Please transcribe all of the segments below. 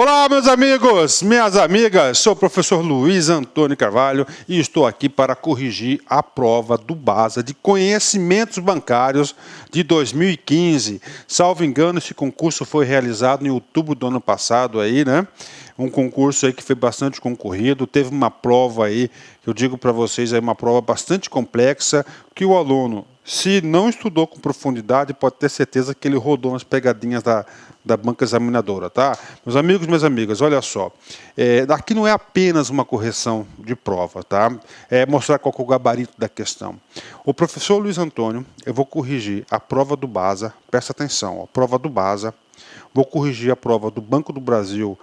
Olá, meus amigos, minhas amigas, sou o professor Luiz Antônio Carvalho e estou aqui para corrigir a prova do BASA de Conhecimentos Bancários de 2015. Salvo engano, esse concurso foi realizado em outubro do ano passado aí, né? Um concurso aí que foi bastante concorrido, teve uma prova aí, que eu digo para vocês, é uma prova bastante complexa, que o aluno, se não estudou com profundidade, pode ter certeza que ele rodou nas pegadinhas da banca examinadora, tá? Meus amigos, minhas amigas, olha só, aqui não é apenas uma correção de prova, tá? É mostrar qual é o gabarito da questão. O professor Luiz Antônio, eu vou corrigir a prova do BASA, presta atenção, ó, prova do BASA, vou corrigir a prova do Banco do Brasil,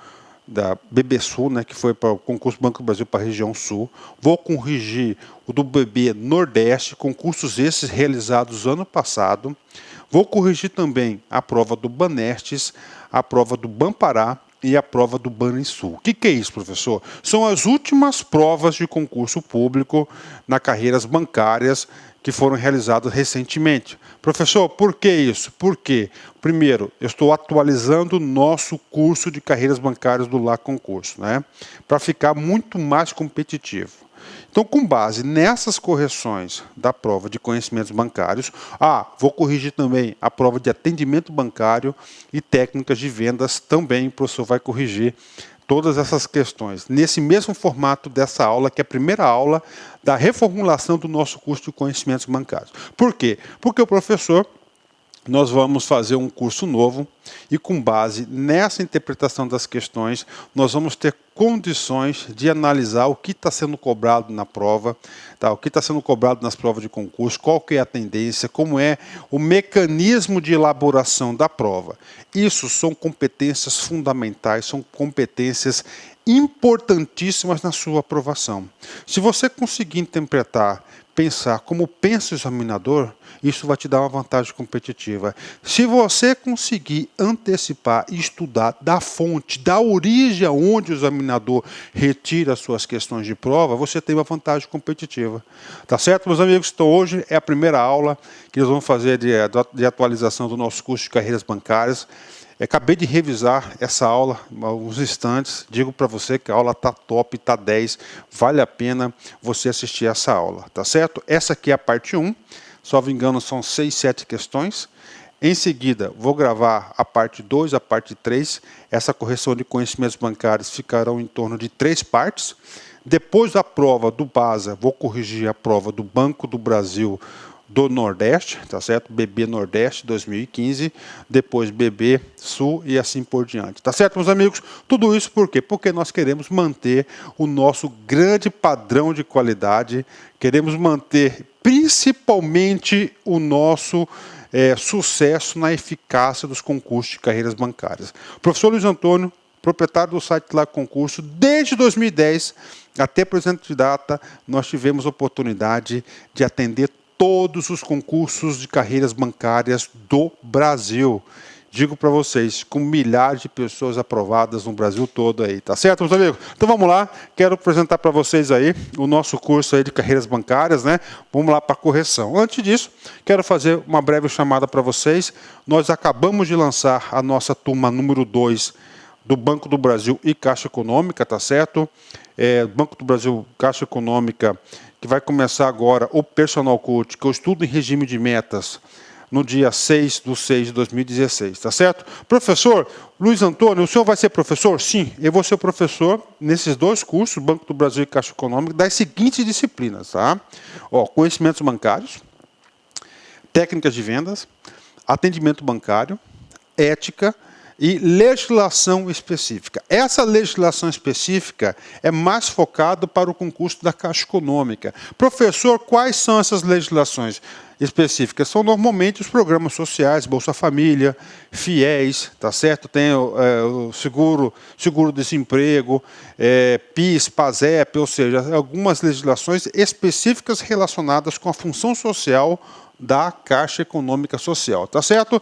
da BB Sul, né, que foi para o concurso Banco do Brasil para a região Sul. Vou corrigir o do BB Nordeste, concursos esses realizados ano passado. Vou corrigir também a prova do Banestes, a prova do Banpará e a prova do Banrisul. O que é isso, professor? São as últimas provas de concurso público na carreiras bancárias que foram realizadas recentemente. Professor, por que isso? Porque, primeiro, eu estou atualizando o nosso curso de carreiras bancárias do LA Concurso, né? Para ficar muito mais competitivo. Então, com base nessas correções da prova de conhecimentos bancários, vou corrigir também a prova de atendimento bancário e técnicas de vendas também, o professor vai corrigir todas essas questões, nesse mesmo formato dessa aula, que é a primeira aula da reformulação do nosso curso de conhecimentos bancários. Por quê? Porque o professor, nós vamos fazer um curso novo e, com base nessa interpretação das questões, nós vamos ter condições de analisar o que está sendo cobrado na prova, tá? O que está sendo cobrado nas provas de concurso, qual que é a tendência, como é o mecanismo de elaboração da prova. Isso são competências fundamentais, são competências importantíssimas na sua aprovação. Se você conseguir interpretar, pensar como pensa o examinador, isso vai te dar uma vantagem competitiva. Se você conseguir antecipar e estudar da fonte, da origem aonde o examinador retira as suas questões de prova, você tem uma vantagem competitiva. Tá certo, meus amigos? Então hoje é a primeira aula que nós vamos fazer de atualização do nosso curso de carreiras bancárias. Acabei de revisar essa aula há alguns instantes, digo para você que a aula está top, está 10, vale a pena você assistir essa aula, tá certo? Essa aqui é a parte 1, salvo engano são 6, 7 questões. Em seguida, vou gravar a parte 2, a parte 3, essa correção de conhecimentos bancários ficarão em torno de 3 partes. Depois da prova do BASA, vou corrigir a prova do Banco do Brasil do Nordeste, tá certo? BB Nordeste 2015, depois BB Sul e assim por diante. Tá certo, meus amigos? Tudo isso por quê? Porque nós queremos manter o nosso grande padrão de qualidade, queremos manter principalmente o nosso sucesso na eficácia dos concursos de carreiras bancárias. Professor Luiz Antônio, proprietário do site LA Concurso, desde 2010 até presente data, nós tivemos a oportunidade de atender todos os concursos de carreiras bancárias do Brasil. Digo para vocês, com milhares de pessoas aprovadas no Brasil todo aí, tá certo, meus amigos? Então vamos lá, quero apresentar para vocês aí o nosso curso aí de carreiras bancárias, né? Vamos lá para a correção. Antes disso, quero fazer uma breve chamada para vocês. Nós acabamos de lançar a nossa turma número 2 do Banco do Brasil e Caixa Econômica, tá certo? Banco do Brasil, Caixa Econômica, que vai começar agora o Personal Coach, que eu estudo em regime de metas, no dia 6/6/2016, tá certo? Professor Luiz Antônio, o senhor vai ser professor? Sim, eu vou ser professor nesses 2 cursos, Banco do Brasil e Caixa Econômica, das seguintes disciplinas, tá? Conhecimentos bancários, técnicas de vendas, atendimento bancário, ética e legislação específica. Essa legislação específica é mais focada para o concurso da Caixa Econômica. Professor, quais são essas legislações específicas? São normalmente os programas sociais, Bolsa Família, FIES, tá certo? Tem o seguro-desemprego, PIS, PASEP, ou seja, algumas legislações específicas relacionadas com a função social da Caixa Econômica Social, tá certo?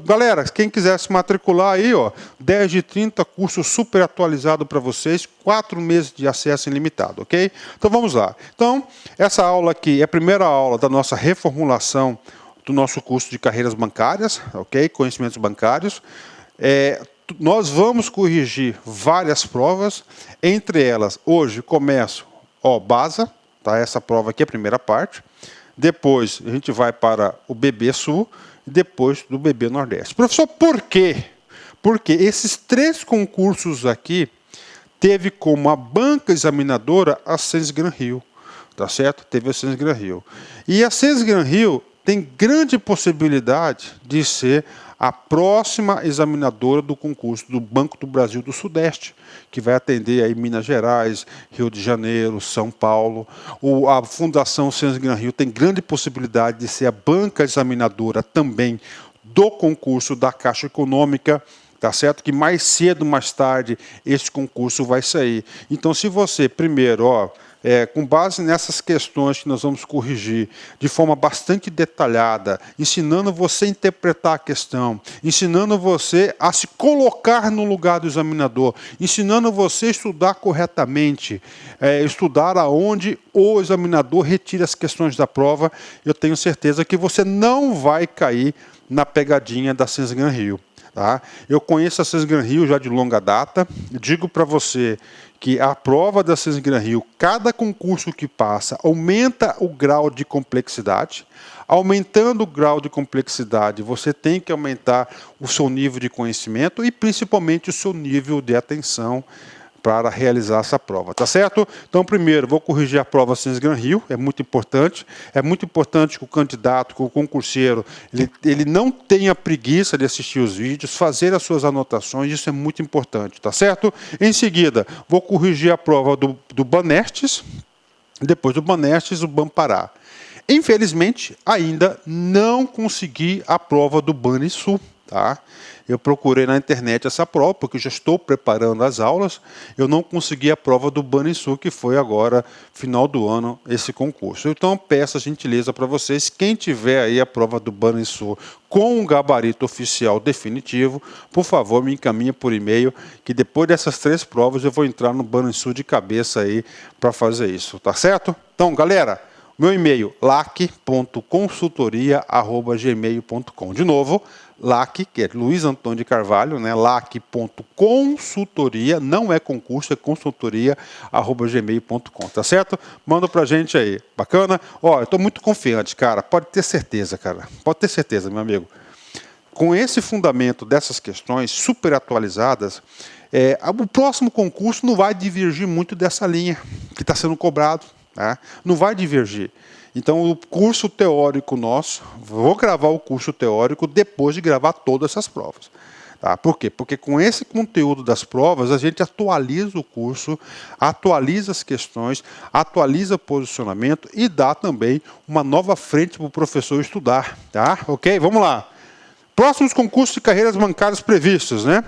Galera, quem quiser se matricular aí, 10 de 30, curso super atualizado para vocês, 4 meses de acesso ilimitado, ok? Então vamos lá. Então, essa aula aqui é a primeira aula da nossa reformulação do nosso curso de carreiras bancárias, ok? Conhecimentos bancários. Nós vamos corrigir várias provas, entre elas, hoje começo, BASA, tá? Essa prova aqui é a primeira parte. Depois a gente vai para o BB Sul e depois do BB Nordeste. Professor, por quê? Porque esses 3 concursos aqui teve como a banca examinadora a Sensgran Rio, tá certo? Teve a Sensgran Rio. E a Sensgran Rio tem grande possibilidade de ser a próxima examinadora do concurso do Banco do Brasil do Sudeste, que vai atender aí Minas Gerais, Rio de Janeiro, São Paulo. A Fundação Sensgran Rio tem grande possibilidade de ser a banca examinadora também do concurso da Caixa Econômica, tá certo? Que mais cedo, mais tarde, esse concurso vai sair. Então, se você, primeiro, com base nessas questões que nós vamos corrigir de forma bastante detalhada, ensinando você a interpretar a questão, ensinando você a se colocar no lugar do examinador, ensinando você a estudar corretamente, estudar aonde o examinador retira as questões da prova, eu tenho certeza que você não vai cair na pegadinha da Sensgran Rio. Tá? Eu conheço a Sensgran Rio já de longa data, digo para você que a prova da Sensgran Rio, cada concurso que passa, aumenta o grau de complexidade. Aumentando o grau de complexidade, você tem que aumentar o seu nível de conhecimento e principalmente o seu nível de atenção para realizar essa prova, tá certo? Então, primeiro, vou corrigir a prova Sensgran Rio, é muito importante. É muito importante que o candidato, que o concurseiro, ele não tenha preguiça de assistir os vídeos, fazer as suas anotações, isso é muito importante, tá certo? Em seguida, vou corrigir a prova do Banestes, depois do Banestes, o Banpará. Infelizmente, ainda não consegui a prova do Banrisul, tá? Eu procurei na internet essa prova, porque já estou preparando as aulas. Eu não consegui a prova do Banrisul, que foi agora, final do ano, esse concurso. Então, peço a gentileza para vocês, quem tiver aí a prova do Banrisul com um gabarito oficial definitivo, por favor, me encaminhe por e-mail, que depois dessas 3 provas eu vou entrar no Banrisul de cabeça aí para fazer isso, tá certo? Então, galera, meu e-mail, lac.consultoria@gmail.com. De novo, LAC, que é Luiz Antônio de Carvalho, né? lac.consultoria, não é concurso, é consultoria@gmail.com, tá certo? Manda pra gente aí, bacana? Ó, eu estou muito confiante, cara, pode ter certeza, meu amigo. Com esse fundamento dessas questões super atualizadas, o próximo concurso não vai divergir muito dessa linha que está sendo cobrado, tá? Não vai divergir. Então, o curso teórico nosso, vou gravar o curso teórico depois de gravar todas essas provas. Tá? Por quê? Porque com esse conteúdo das provas, a gente atualiza o curso, atualiza as questões, atualiza o posicionamento e dá também uma nova frente para o professor estudar. Tá? Ok? Vamos lá. Próximos concursos de carreiras bancárias previstos, né?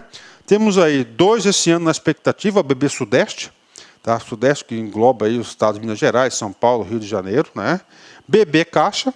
Temos aí 2 esse ano na expectativa, a BB Sudeste. Tá? Sudeste, que engloba aí os estados de Minas Gerais, São Paulo, Rio de Janeiro, né? BB Caixa,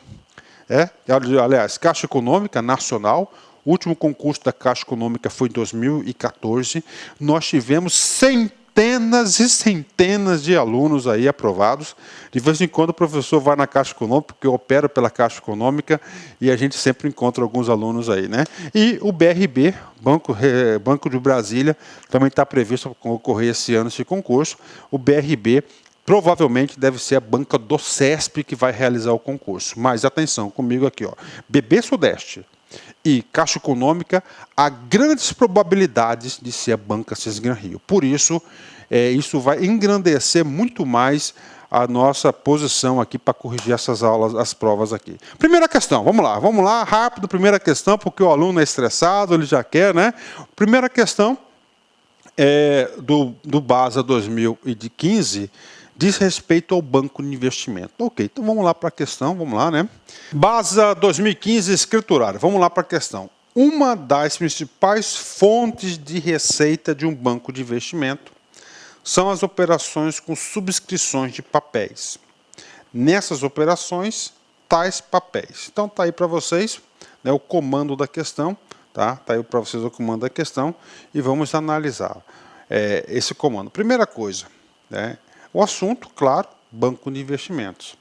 aliás, Caixa Econômica Nacional. O último concurso da Caixa Econômica foi em 2014. Nós tivemos centenas e centenas de alunos aí aprovados. De vez em quando o professor vai na Caixa Econômica, porque eu opero pela Caixa Econômica, e a gente sempre encontra alguns alunos aí, né? E o BRB, Banco de Brasília, também está previsto ocorrer esse ano esse concurso. O BRB provavelmente deve ser a banca do CESP que vai realizar o concurso. Mas atenção comigo aqui, ó. BB Sudeste e Caixa Econômica, há grandes probabilidades de ser a banca Sensgran Rio. Por isso, isso vai engrandecer muito mais a nossa posição aqui para corrigir essas aulas, as provas aqui. Primeira questão, vamos lá, rápido, primeira questão, porque o aluno é estressado, ele já quer, né? Primeira questão do BASA 2015, diz respeito ao banco de investimento. Ok, então vamos lá para a questão, vamos lá, né? BASA 2015 escriturário, vamos lá para a questão. Uma das principais fontes de receita de um banco de investimento são as operações com subscrições de papéis. Nessas operações, tais papéis. Então está aí para vocês, né, o comando da questão, tá? Está aí para vocês o comando da questão e vamos analisar esse comando. Primeira coisa, né? O assunto, claro, banco de investimentos.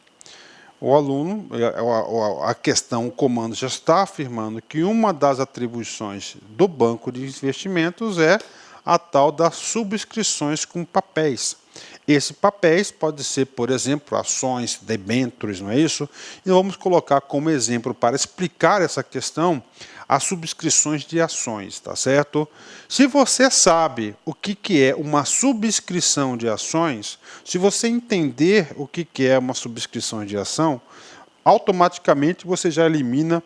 o aluno, a questão, o comando já está afirmando que uma das atribuições do banco de investimentos é a tal das subscrições com papéis. Esse papéis pode ser, por exemplo, ações, debêntures, não é isso? E vamos colocar como exemplo, para explicar essa questão, as subscrições de ações, tá certo? Se você sabe o que é uma subscrição de ações, se você entender o que é uma subscrição de ação, automaticamente você já elimina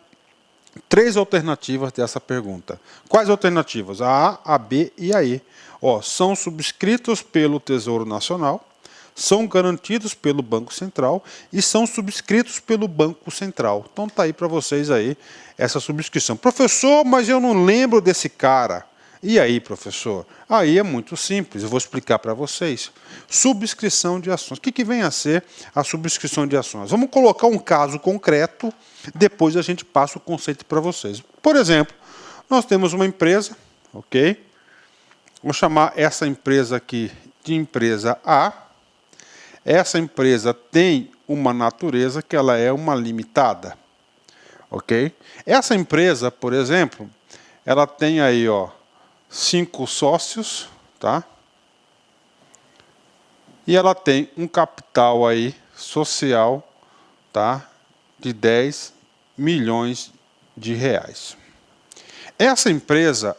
3 alternativas dessa pergunta. Quais alternativas? A, a B e a E. Ó, são subscritos pelo Tesouro Nacional, são garantidos pelo Banco Central e são subscritos pelo Banco Central. Então tá aí para vocês aí essa subscrição. Professor, mas eu não lembro desse cara. E aí, professor? Aí é muito simples, eu vou explicar para vocês. Subscrição de ações. O que vem a ser a subscrição de ações? Vamos colocar um caso concreto, depois a gente passa o conceito para vocês. Por exemplo, nós temos uma empresa, ok? Vou chamar essa empresa aqui de empresa A. Essa empresa tem uma natureza que ela é uma limitada, ok? Essa empresa, por exemplo, ela tem aí, ó, 5 sócios, tá? E ela tem um capital aí social, tá? De 10 milhões de reais. Essa empresa,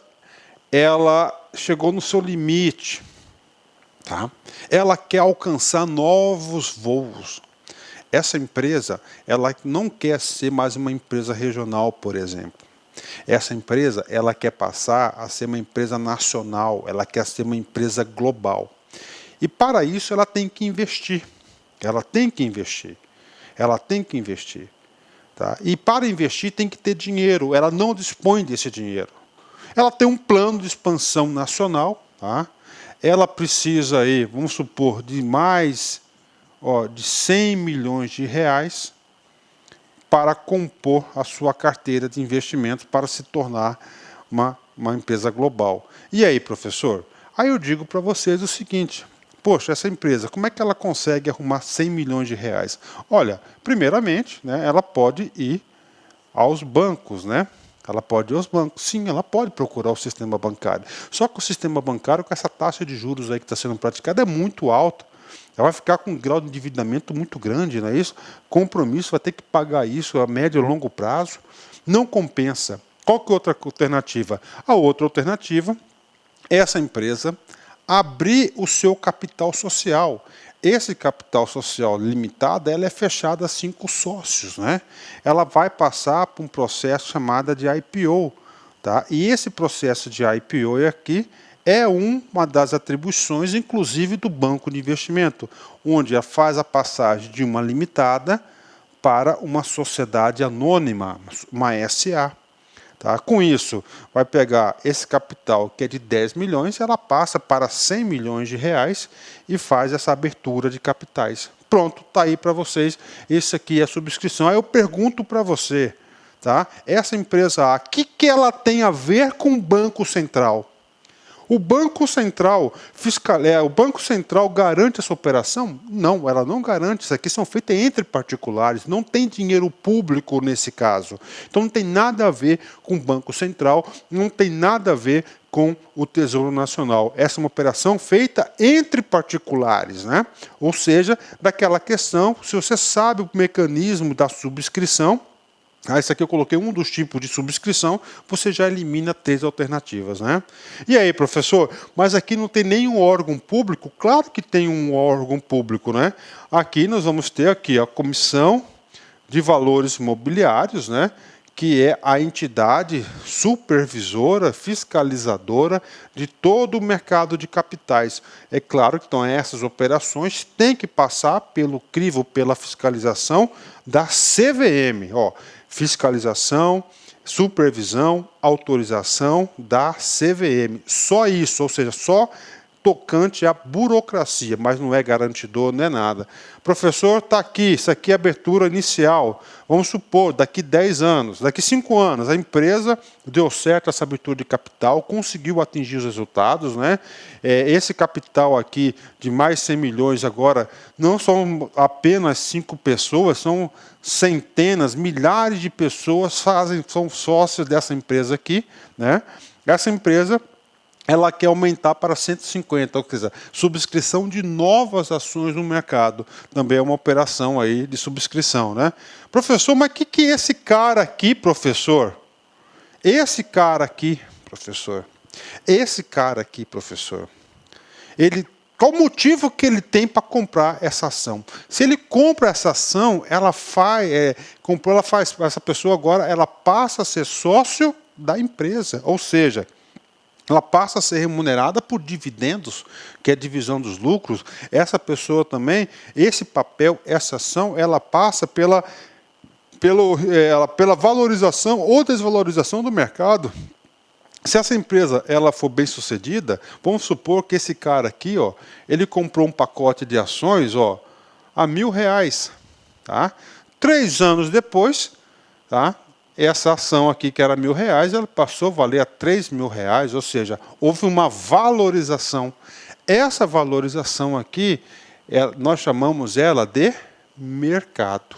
ela chegou no seu limite, tá? Ela quer alcançar novos voos. Essa empresa, ela não quer ser mais uma empresa regional, por exemplo. Essa empresa, ela quer passar a ser uma empresa nacional, ela quer ser uma empresa global. E para isso ela tem que investir. Ela tem que investir. Ela tem que investir. Tá? E para investir tem que ter dinheiro. Ela não dispõe desse dinheiro. Ela tem um plano de expansão nacional. Tá? Ela precisa aí, vamos supor, de mais de 100 milhões de reais para compor a sua carteira de investimentos para se tornar uma empresa global. E aí, professor? Aí eu digo para vocês o seguinte, poxa, essa empresa, como é que ela consegue arrumar 100 milhões de reais? Olha, primeiramente, né, ela pode ir aos bancos, né? Ela pode ir aos bancos. Sim, ela pode procurar o sistema bancário. Só que o sistema bancário, com essa taxa de juros aí que está sendo praticada, é muito alta. Ela vai ficar com um grau de endividamento muito grande, não é isso? Compromisso, vai ter que pagar isso a médio e longo prazo. Não compensa. Qual que é a outra alternativa? A outra alternativa é essa empresa abrir o seu capital social. Esse capital social limitado, ela é fechada a 5 sócios, né? Ela vai passar por um processo chamado de IPO, tá? E esse processo de IPO aqui é uma das atribuições, inclusive, do banco de investimento, onde faz a passagem de uma limitada para uma sociedade anônima, uma SA. Tá? Com isso, vai pegar esse capital, que é de 10 milhões, ela passa para 100 milhões de reais e faz essa abertura de capitais. Pronto, está aí para vocês. Esse aqui é a subscrição. Aí eu pergunto para você, tá? Essa empresa A, o que ela tem a ver com o Banco Central? O Banco Central o Banco Central garante essa operação? Não, ela não garante. Isso aqui são feitas entre particulares, não tem dinheiro público nesse caso. Então não tem nada a ver com o Banco Central, não tem nada a ver com o Tesouro Nacional. Essa é uma operação feita entre particulares, né? Ou seja, daquela questão, se você sabe o mecanismo da subscrição, esse aqui eu coloquei um dos tipos de subscrição, você já elimina 3 alternativas, né? E aí, professor, mas aqui não tem nenhum órgão público? Claro que tem um órgão público, né? Aqui nós vamos ter aqui a Comissão de Valores Imobiliários, né? Que é a entidade supervisora, fiscalizadora de todo o mercado de capitais. É claro que então, essas operações têm que passar pelo crivo, pela fiscalização da CVM, ó. Fiscalização, supervisão, autorização da CVM. Só isso, ou seja, só tocante à burocracia, mas não é garantidor, não é nada. Professor, está aqui, isso aqui é a abertura inicial. Vamos supor, daqui 10 anos, daqui 5 anos, a empresa deu certo essa abertura de capital, conseguiu atingir os resultados, né? Esse capital aqui de mais 100 milhões agora não são apenas 5 pessoas, são centenas, milhares de pessoas são sócios dessa empresa aqui, né? Essa empresa, ela quer aumentar para 150, ou seja, subscrição de novas ações no mercado. Também é uma operação aí de subscrição, né? Professor, mas o que é esse cara aqui, professor? Esse cara aqui, professor. Esse cara aqui, professor. Qual o motivo que ele tem para comprar essa ação? Se ele compra essa ação, essa pessoa agora, ela passa a ser sócio da empresa, ou seja, ela passa a ser remunerada por dividendos, que é a divisão dos lucros. Essa pessoa também, esse papel, essa ação, ela passa pela valorização ou desvalorização do mercado. Se essa empresa ela for bem sucedida, vamos supor que esse cara aqui, ele comprou um pacote de ações a R$1.000. Tá? 3 anos depois, tá? Essa ação aqui, que era R$1.000, ela passou a valer a R$3.000, ou seja, houve uma valorização. Essa valorização aqui, nós chamamos ela de mercado.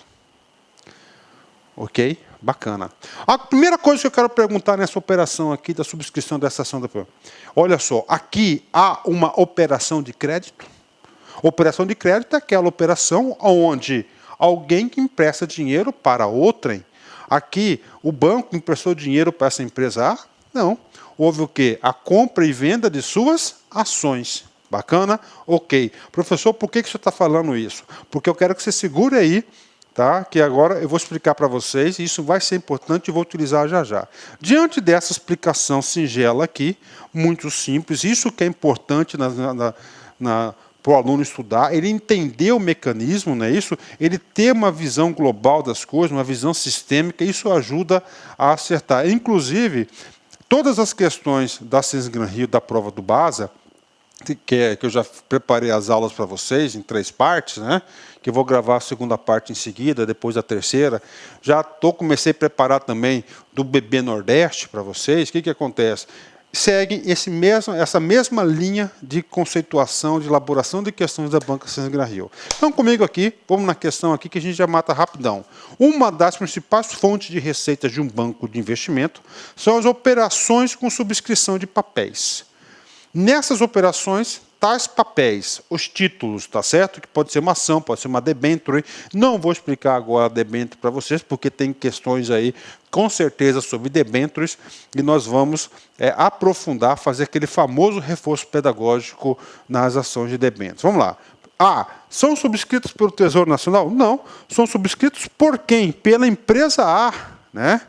Ok? Bacana. A primeira coisa que eu quero perguntar nessa operação aqui, da subscrição dessa ação, olha só, aqui há uma operação de crédito. Operação de crédito é aquela operação onde alguém que empresta dinheiro para outrem. Aqui, o banco emprestou dinheiro para essa empresa A? Não. Houve o quê? A compra e venda de suas ações. Bacana? Ok. Professor, por que você está falando isso? Porque eu quero que você segure aí, tá? Que agora eu vou explicar para vocês, e isso vai ser importante e vou utilizar já já. Diante dessa explicação singela aqui, muito simples, isso que é importante para o aluno estudar, ele entender o mecanismo, não é isso? Ele ter uma visão global das coisas, uma visão sistêmica, isso ajuda a acertar. Inclusive, todas as questões da Sesgran Rio, da prova do BASA, que eu já preparei as aulas para vocês em 3 partes, né? Que eu vou gravar a segunda parte em seguida, depois a terceira. Comecei a preparar também do BB Nordeste para vocês. O que acontece? Segue essa mesma linha de conceituação, de elaboração de questões da Banca Sesgran Rio. Então, comigo aqui, vamos na questão aqui que a gente já mata rapidão. Uma das principais fontes de receitas de um banco de investimento são as operações com subscrição de papéis. Nessas operações, tais papéis, os títulos, tá certo? Que pode ser uma ação, pode ser uma debênture. Não vou explicar agora a debênture para vocês, porque tem questões aí, com certeza, sobre debêntures, e nós vamos aprofundar, fazer aquele famoso reforço pedagógico nas ações de debêntures. Vamos lá. São subscritos pelo Tesouro Nacional? Não. São subscritos por quem? Pela empresa A, né?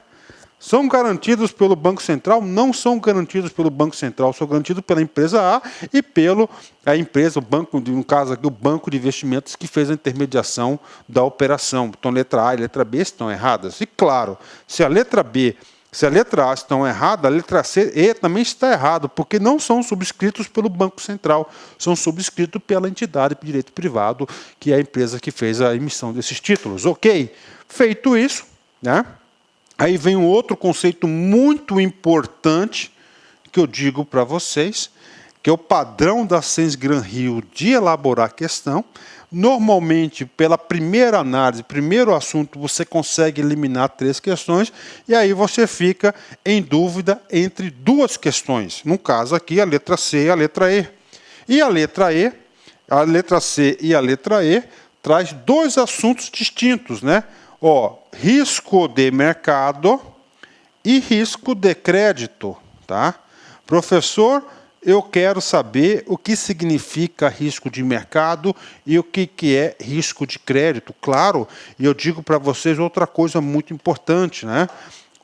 São garantidos pelo Banco Central? Não são garantidos pelo Banco Central, são garantidos pela empresa A e pela empresa, o banco, no caso aqui, o banco de investimentos que fez a intermediação da operação. Então, letra A e letra B estão erradas. E, claro, se a letra B, se a letra A estão erradas, a letra C e também está errado, porque não são subscritos pelo Banco Central, são subscritos pela entidade de direito privado, que é a empresa que fez a emissão desses títulos. Ok? Feito isso, né? Aí vem um outro conceito muito importante que eu digo para vocês, que é o padrão da Sesgran Rio de elaborar a questão. Normalmente, pela primeira análise, primeiro assunto, você consegue eliminar 3 questões, e aí você fica em dúvida entre 2 questões. No caso aqui, a letra C e a letra E. E a letra C e a letra E, traz 2 assuntos distintos, né? Risco de mercado e risco de crédito, tá? Professor, eu quero saber o que significa risco de mercado e o que é risco de crédito. Claro, e eu digo para vocês outra coisa muito importante, né?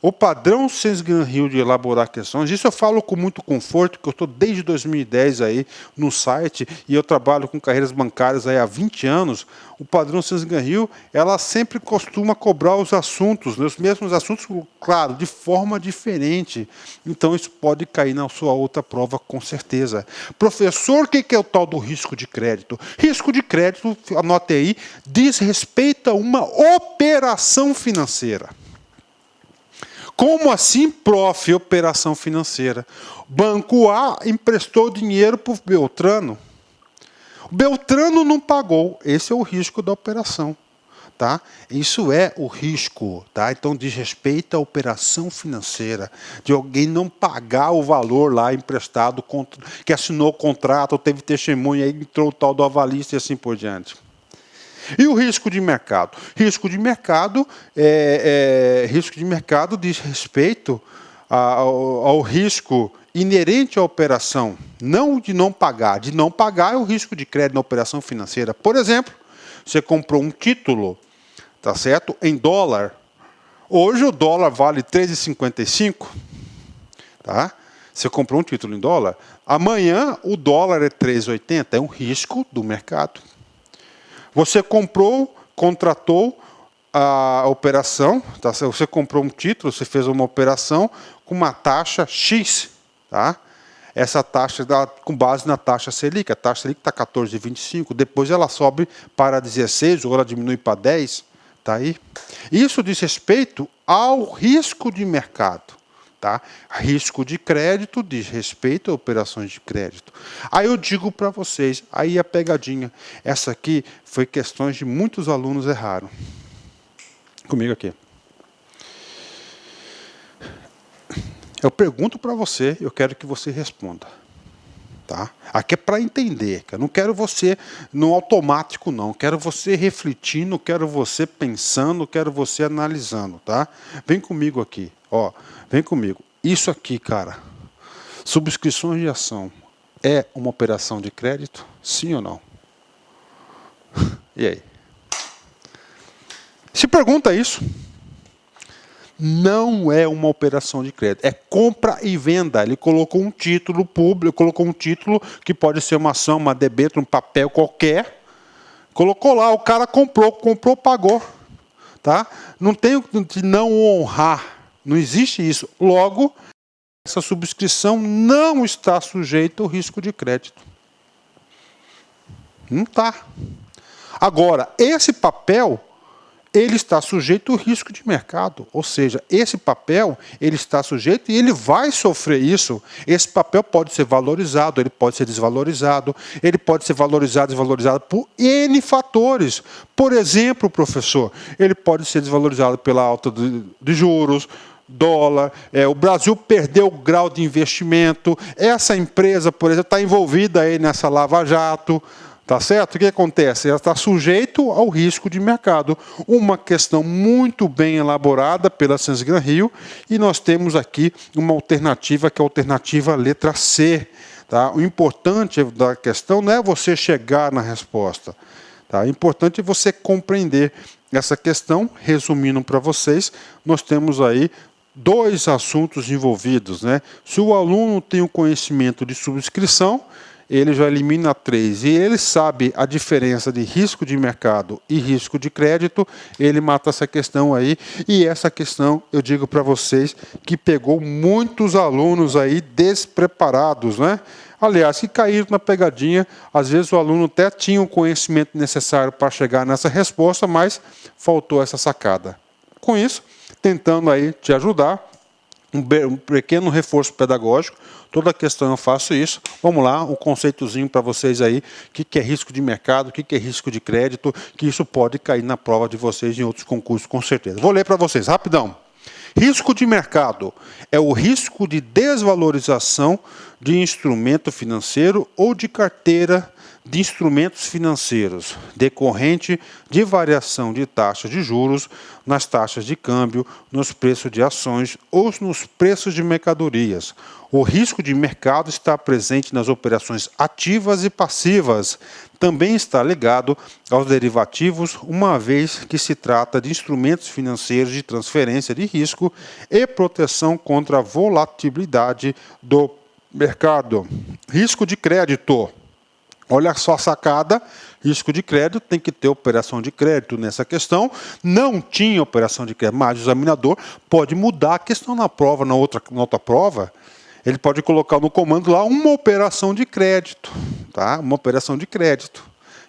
O padrão Sensgan-Hill de elaborar questões, isso eu falo com muito conforto, que eu estou desde 2010 aí no site e eu trabalho com carreiras bancárias aí há 20 anos. O padrão Sensgan-Hill, ela sempre costuma cobrar os assuntos, né, os mesmos assuntos, claro, de forma diferente. Então isso pode cair na sua outra prova com certeza. Professor, o que é o tal do risco de crédito? Risco de crédito, anote aí, diz respeito a uma operação financeira. Como assim, prof, operação financeira? Banco A emprestou dinheiro para o Beltrano. O Beltrano não pagou. Esse é o risco da operação. Tá? Isso é o risco. Tá? Então, diz respeito à operação financeira. De alguém não pagar o valor lá emprestado, que assinou o contrato, ou teve testemunha, aí entrou o tal do avalista e assim por diante. E o risco de mercado? Risco de mercado diz respeito ao risco inerente à operação, não de não pagar. De não pagar é o risco de crédito na operação financeira. Por exemplo, você comprou um título, tá certo? Em dólar. Hoje o dólar vale 3,55, tá? Você comprou um título em dólar. Amanhã o dólar é 3,80. É um risco do mercado. Você contratou a operação, tá? Você comprou um título, você fez uma operação com uma taxa X. Tá? Essa taxa com base na taxa Selic. A taxa Selic está 14,25, depois ela sobe para 16, ou ela diminui para 10. Tá aí? Isso diz respeito ao risco de mercado. Tá? Risco de crédito diz respeito a operações de crédito. Aí eu digo para vocês, aí a pegadinha. Essa aqui foi questões de muitos alunos erraram. Comigo aqui. Eu pergunto para você, eu quero que você responda. Tá? Aqui é para entender. Eu não quero você no automático, não. Quero você refletindo, quero você pensando, quero você analisando. Tá? Vem comigo aqui. Ó, vem comigo. Isso aqui, cara. Subscrições de ação é uma operação de crédito? Sim ou não? E aí? Se pergunta isso. Não é uma operação de crédito, é compra e venda. Ele colocou um título público, colocou um título que pode ser uma ação, uma debênture, um papel qualquer. Colocou lá, o cara comprou, pagou. Tá? Não tem de não honrar, não existe isso. Logo, essa subscrição não está sujeita ao risco de crédito. Não está. Agora, esse papel, ele está sujeito ao risco de mercado. Ou seja, esse papel, ele está sujeito e ele vai sofrer isso. Esse papel pode ser valorizado, ele pode ser desvalorizado, ele pode ser valorizado e desvalorizado por N fatores. Por exemplo, professor, ele pode ser desvalorizado pela alta de juros, dólar, o Brasil perdeu o grau de investimento, essa empresa, por exemplo, está envolvida aí nessa Lava Jato. Tá certo? O que acontece? Ela está sujeito ao risco de mercado. Uma questão muito bem elaborada pela Sensgan-Hill e nós temos aqui uma alternativa que é a alternativa letra C. Tá? O importante da questão não é você chegar na resposta. Tá? O importante é você compreender essa questão. Resumindo para vocês, nós temos aí dois assuntos envolvidos. Né? Se o aluno tem o conhecimento de subscrição, ele já elimina 3. E ele sabe a diferença de risco de mercado e risco de crédito, ele mata essa questão aí. E essa questão, eu digo para vocês, que pegou muitos alunos aí despreparados, né? Aliás, que caíram na pegadinha. Às vezes o aluno até tinha o conhecimento necessário para chegar nessa resposta, mas faltou essa sacada. Com isso, tentando aí te ajudar, um pequeno reforço pedagógico. Toda questão eu faço isso. Vamos lá, um conceitozinho para vocês aí. O que é risco de mercado, o que é risco de crédito, que isso pode cair na prova de vocês em outros concursos, com certeza. Vou ler para vocês, rapidão. Risco de mercado é o risco de desvalorização de instrumento financeiro ou de carteira de instrumentos financeiros, decorrente de variação de taxas de juros nas taxas de câmbio, nos preços de ações ou nos preços de mercadorias. O risco de mercado está presente nas operações ativas e passivas. Também está ligado aos derivativos, uma vez que se trata de instrumentos financeiros de transferência de risco e proteção contra a volatilidade do mercado. Risco de crédito. Olha só a sacada, risco de crédito, tem que ter operação de crédito nessa questão. Não tinha operação de crédito, mas o examinador pode mudar a questão na prova, na outra prova. Ele pode colocar no comando lá uma operação de crédito, tá? Uma operação de crédito,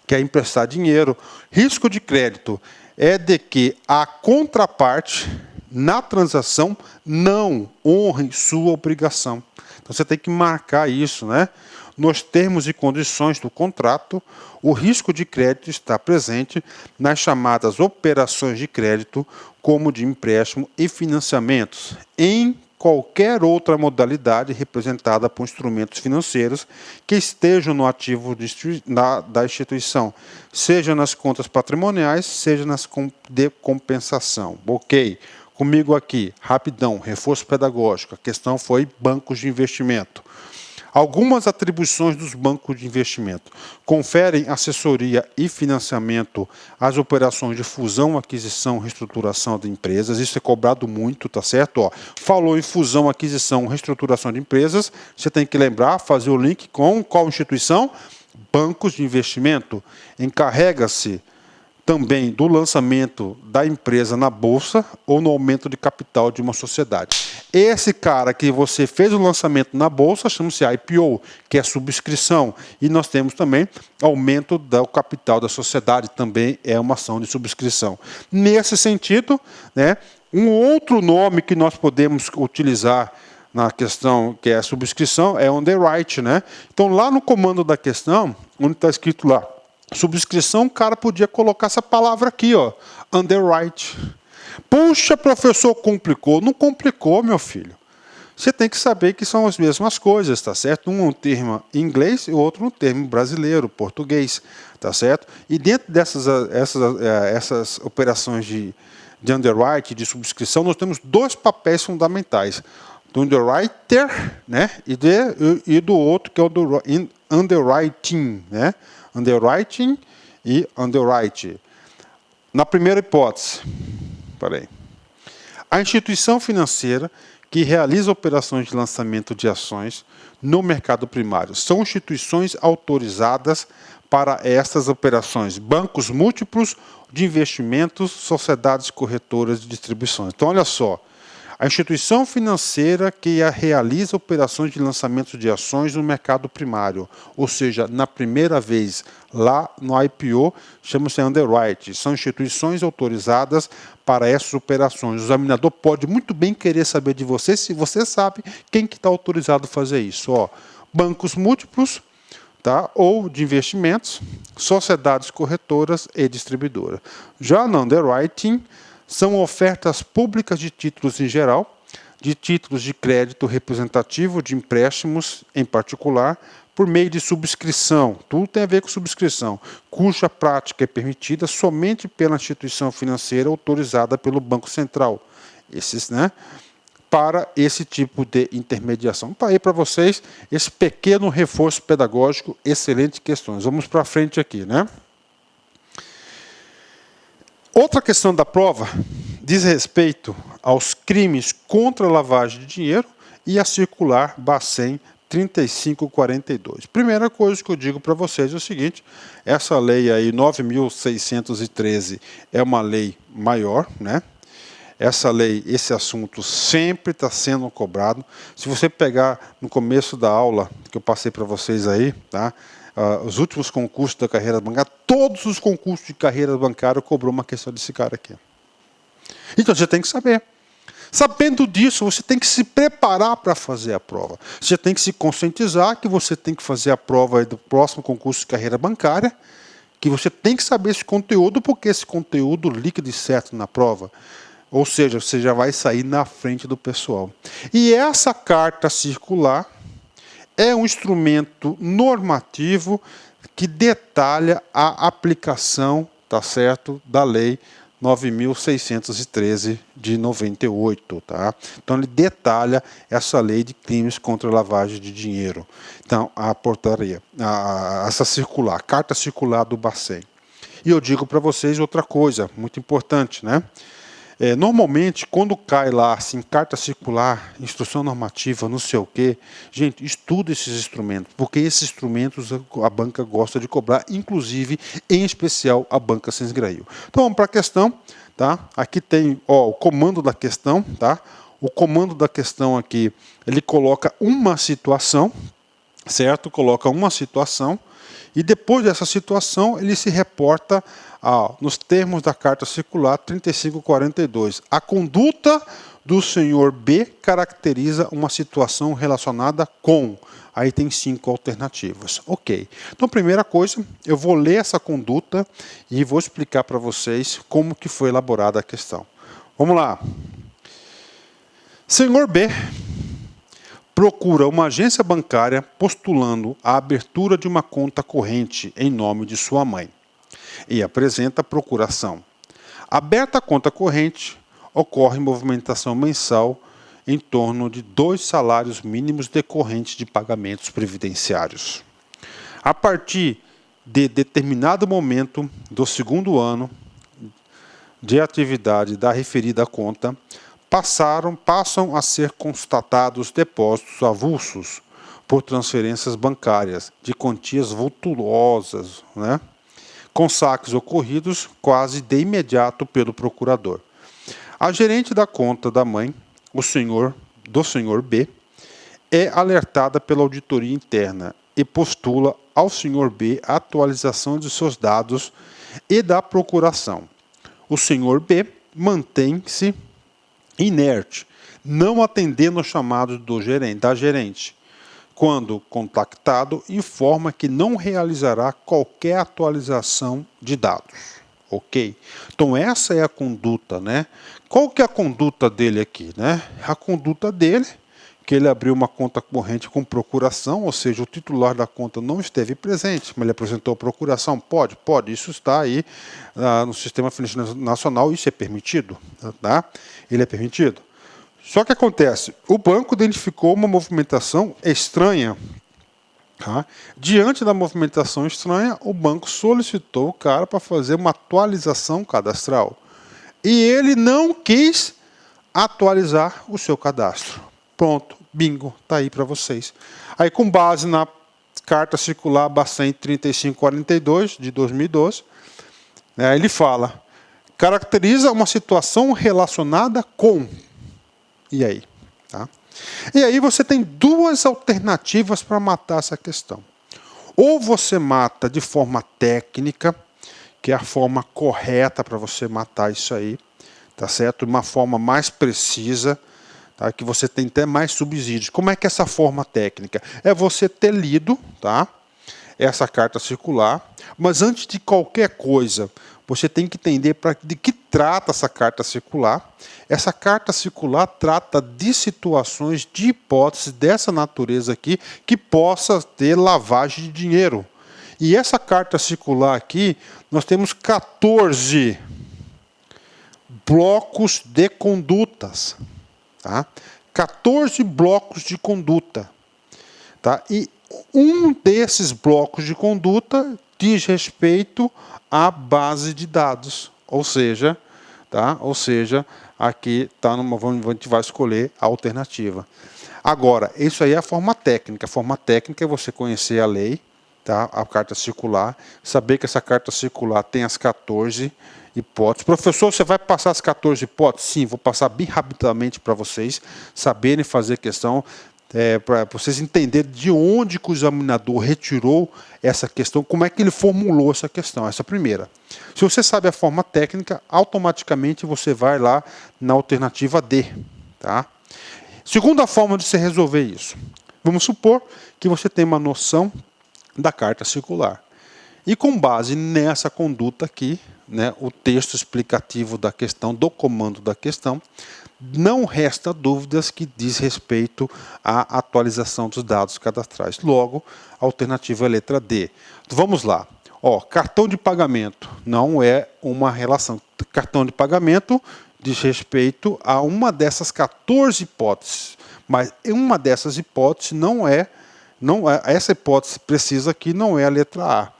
que é emprestar dinheiro. Risco de crédito é de que a contraparte na transação não honre sua obrigação. Então você tem que marcar isso, né? Nos termos e condições do contrato, o risco de crédito está presente nas chamadas operações de crédito, como de empréstimo e financiamentos, em qualquer outra modalidade representada por instrumentos financeiros que estejam no ativo da instituição, seja nas contas patrimoniais, seja nas de compensação. Ok. Comigo aqui, rapidão, reforço pedagógico, a questão foi bancos de investimento. Algumas atribuições dos bancos de investimento. Conferem assessoria e financiamento às operações de fusão, aquisição, reestruturação de empresas. Isso é cobrado muito, tá certo? Ó, falou em fusão, aquisição, reestruturação de empresas. Você tem que lembrar, fazer o link com qual instituição? Bancos de investimento. Encarrega-se também do lançamento da empresa na bolsa ou no aumento de capital de uma sociedade. Esse cara que você fez o lançamento na bolsa chama-se IPO, que é subscrição. E nós temos também aumento do capital da sociedade, também é uma ação de subscrição. Nesse sentido, né, um outro nome que nós podemos utilizar na questão que é a subscrição é underwrite, né? Então, lá no comando da questão, onde está escrito lá, subscrição, o cara podia colocar essa palavra aqui, ó, underwrite. Puxa, professor, complicou. Não complicou, meu filho. Você tem que saber que são as mesmas coisas, tá certo? Um termo em inglês e outro um termo brasileiro, português, tá certo? E dentro essas operações de underwrite, de subscrição, nós temos dois papéis fundamentais. Do underwriter, né? E do outro, que é o do underwriting, né? Underwriting e underwrite. Na primeira hipótese, a instituição financeira que realiza operações de lançamento de ações no mercado primário são instituições autorizadas para essas operações, bancos múltiplos de investimentos, sociedades corretoras de distribuição. Então, olha só. A instituição financeira que realiza operações de lançamento de ações no mercado primário, ou seja, na primeira vez lá no IPO, chama-se underwrite. São instituições autorizadas para essas operações. O examinador pode muito bem querer saber de você, se você sabe quem que está autorizado a fazer isso. Ó, bancos múltiplos, tá? Ou de investimentos, sociedades corretoras e distribuidoras. Já no underwriting, são ofertas públicas de títulos em geral, de títulos de crédito representativo, de empréstimos em particular, por meio de subscrição. Tudo tem a ver com subscrição, cuja prática é permitida somente pela instituição financeira autorizada pelo Banco Central. Esses, né? Para esse tipo de intermediação. Está aí para vocês esse pequeno reforço pedagógico, excelentes questões. Vamos para frente aqui, né? Outra questão da prova diz respeito aos crimes contra a lavagem de dinheiro e a circular Bacen 3542. Primeira coisa que eu digo para vocês é o seguinte, essa lei aí, 9.613, é uma lei maior, né? Essa lei, esse assunto sempre está sendo cobrado. Se você pegar no começo da aula que eu passei para vocês aí, tá? Os últimos concursos da carreira bancária, todos os concursos de carreira bancária cobrou uma questão desse cara aqui. Então você tem que saber. Sabendo disso, você tem que se preparar para fazer a prova. Você tem que se conscientizar que você tem que fazer a prova do próximo concurso de carreira bancária, que você tem que saber esse conteúdo, porque esse conteúdo líquido e certo na prova. Ou seja, você já vai sair na frente do pessoal. E essa carta circular é um instrumento normativo que detalha a aplicação, tá certo, da lei 9.613 de 98, tá? Então ele detalha essa lei de crimes contra a lavagem de dinheiro. Então a portaria, essa circular, carta circular do Bacen. E eu digo para vocês outra coisa muito importante, né? Normalmente, quando cai lá, assim, carta circular, instrução normativa, não sei o quê, gente, estuda esses instrumentos, porque esses instrumentos a banca gosta de cobrar, inclusive, em especial, a banca sem esgraio. Então, vamos para a questão, tá? Aqui tem, o comando da questão, tá? O comando da questão aqui, ele coloca uma situação, certo? Coloca uma situação, e depois dessa situação, ele se reporta nos termos da carta circular 3542. A conduta do senhor B caracteriza uma situação relacionada com. Aí tem 5 alternativas. Ok. Então, primeira coisa, eu vou ler essa conduta e vou explicar para vocês como que foi elaborada a questão. Vamos lá. Senhor B procura uma agência bancária postulando a abertura de uma conta corrente em nome de sua mãe e apresenta a procuração. Aberta a conta corrente, ocorre movimentação mensal em torno de 2 salários mínimos decorrentes de pagamentos previdenciários. A partir de determinado momento do segundo ano de atividade da referida conta, passam a ser constatados depósitos avulsos por transferências bancárias de quantias vultuosas, né, com saques ocorridos quase de imediato pelo procurador. A gerente da conta da mãe, do senhor B, é alertada pela auditoria interna e postula ao senhor B a atualização de seus dados e da procuração. O senhor B mantém-se inerte, não atendendo aos chamados da gerente. Quando contactado, informa que não realizará qualquer atualização de dados. Ok? Então essa é a conduta, né? Qual que é a conduta dele aqui, né? A conduta dele, que ele abriu uma conta corrente com procuração, ou seja, o titular da conta não esteve presente, mas ele apresentou a procuração. Pode, isso está aí no Sistema Financeiro Nacional, isso é permitido, tá? Ele é permitido. Só que acontece, o banco identificou uma movimentação estranha. Tá? Diante da movimentação estranha, o banco solicitou o cara para fazer uma atualização cadastral. E ele não quis atualizar o seu cadastro. Pronto, bingo, está aí para vocês. Aí, com base na carta circular Bacen 3542, de 2012, né, ele fala, caracteriza uma situação relacionada com. E aí? Tá? E aí você tem 2 alternativas para matar essa questão. Ou você mata de forma técnica, que é a forma correta para você matar isso aí, tá certo? Uma forma mais precisa, tá? Que você tem até mais subsídios. Como é que é essa forma técnica? É você ter lido, tá, essa carta circular, mas antes de qualquer coisa, você tem que entender de que trata essa carta circular. Essa carta circular trata de situações, de hipóteses dessa natureza aqui, que possa ter lavagem de dinheiro. E essa carta circular aqui, nós temos 14 blocos de condutas. Tá? 14 blocos de conduta. Tá? E um desses blocos de conduta diz respeito à base de dados. Ou seja, aqui tá a gente vai escolher a alternativa. Agora, isso aí é a forma técnica. A forma técnica é você conhecer a lei, tá? A carta circular, saber que essa carta circular tem as 14 hipóteses. Professor, você vai passar as 14 hipóteses? Sim, vou passar bem rapidamente para vocês saberem fazer questão, para vocês entenderem de onde que o examinador retirou essa questão, como é que ele formulou essa questão, essa primeira. Se você sabe a forma técnica, automaticamente você vai lá na alternativa D. Tá? Segunda forma de se resolver isso. Vamos supor que você tem uma noção da carta circular. E com base nessa conduta aqui, né, o texto explicativo da questão, do comando da questão, não resta dúvidas que diz respeito à atualização dos dados cadastrais. Logo, a alternativa é a letra D. Vamos lá. Ó, cartão de pagamento não é uma relação. Cartão de pagamento diz respeito a uma dessas 14 hipóteses, mas uma dessas hipóteses essa hipótese precisa aqui não é a letra A.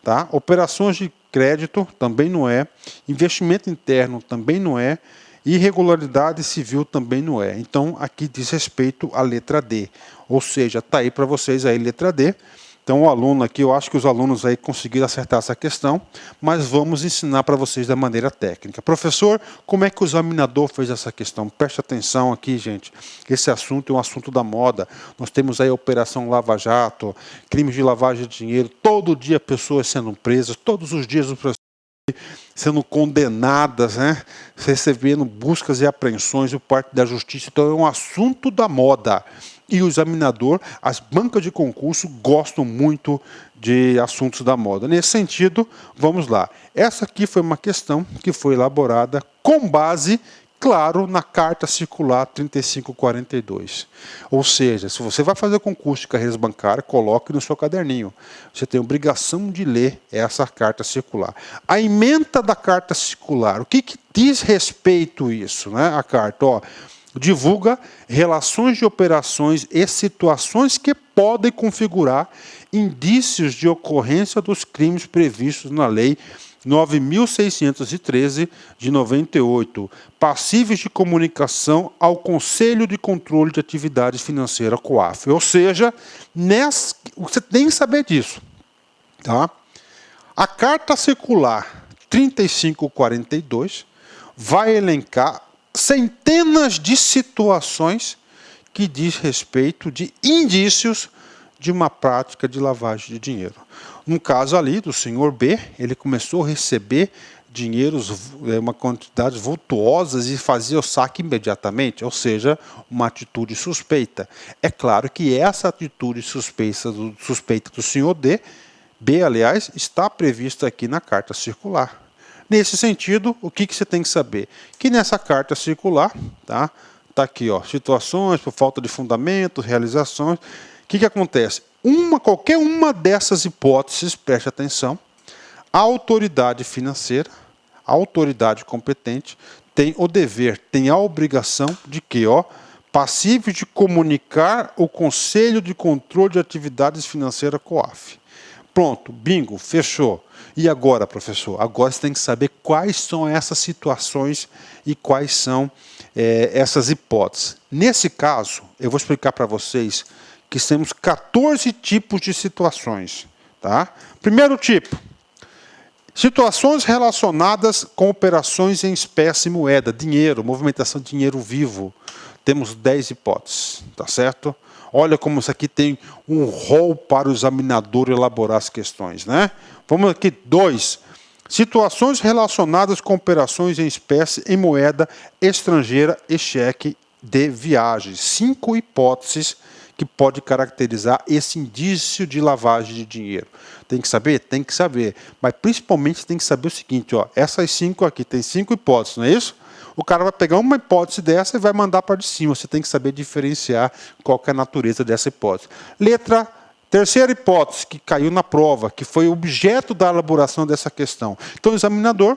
Tá? Operações de crédito também não é, investimento interno também não é, irregularidade civil também não é. Então, aqui diz respeito à letra D. Ou seja, está aí para vocês aí letra D. Então, o aluno aqui, eu acho que os alunos aí conseguiram acertar essa questão, mas vamos ensinar para vocês da maneira técnica. Professor, como é que o examinador fez essa questão? Preste atenção aqui, gente. Esse assunto é um assunto da moda. Nós temos aí a Operação Lava Jato, crimes de lavagem de dinheiro, todo dia pessoas sendo presas, todos os dias os professores sendo condenadas, né? Recebendo buscas e apreensões por parte da justiça. Então, é um assunto da moda. E o examinador, as bancas de concurso gostam muito de assuntos da moda. Nesse sentido, vamos lá. Essa aqui foi uma questão que foi elaborada com base, claro, na Carta Circular 3542. Ou seja, se você vai fazer concurso de carreiras bancárias, coloque no seu caderninho. Você tem a obrigação de ler essa Carta Circular. A ementa da Carta Circular, o que diz respeito a isso, né? A carta, ó, divulga relações de operações e situações que podem configurar indícios de ocorrência dos crimes previstos na Lei 9.613 de 98, passíveis de comunicação ao Conselho de Controle de Atividades Financeiras, COAF. Ou seja, você tem que saber disso. Tá? A Carta Circular 3542 vai elencar centenas de situações que diz respeito de indícios de uma prática de lavagem de dinheiro. No caso ali do senhor B, ele começou a receber dinheiros, uma quantidade vultuosas e fazia o saque imediatamente, ou seja, uma atitude suspeita. É claro que essa atitude suspeita do senhor B, aliás, está prevista aqui na Carta Circular. Nesse sentido, o que você tem que saber? Que nessa Carta Circular, tá aqui, ó, situações por falta de fundamentos, realizações. O que acontece? Qualquer uma dessas hipóteses, preste atenção, a autoridade financeira, a autoridade competente, tem o dever, tem a obrigação de que, ó, passível de comunicar o Conselho de Controle de Atividades Financeiras, COAF. Pronto, bingo, fechou. E agora, professor? Agora você tem que saber quais são essas situações e quais são essas hipóteses. Nesse caso, eu vou explicar para vocês que temos 14 tipos de situações. Tá? Primeiro tipo, situações relacionadas com operações em espécie e moeda, dinheiro, movimentação de dinheiro vivo. Temos 10 hipóteses, tá certo? Olha como isso aqui tem um rol para o examinador elaborar as questões, né? Vamos aqui, 2. Situações relacionadas com operações em espécie em moeda estrangeira e cheque de viagem. 5 hipóteses que pode caracterizar esse indício de lavagem de dinheiro. Tem que saber? Tem que saber. Mas principalmente tem que saber o seguinte, ó, essas 5 aqui, tem 5 hipóteses, não é isso? O cara vai pegar uma hipótese dessa e vai mandar para de cima. Você tem que saber diferenciar qual que é a natureza dessa hipótese. Terceira hipótese que caiu na prova, que foi objeto da elaboração dessa questão. Então, o examinador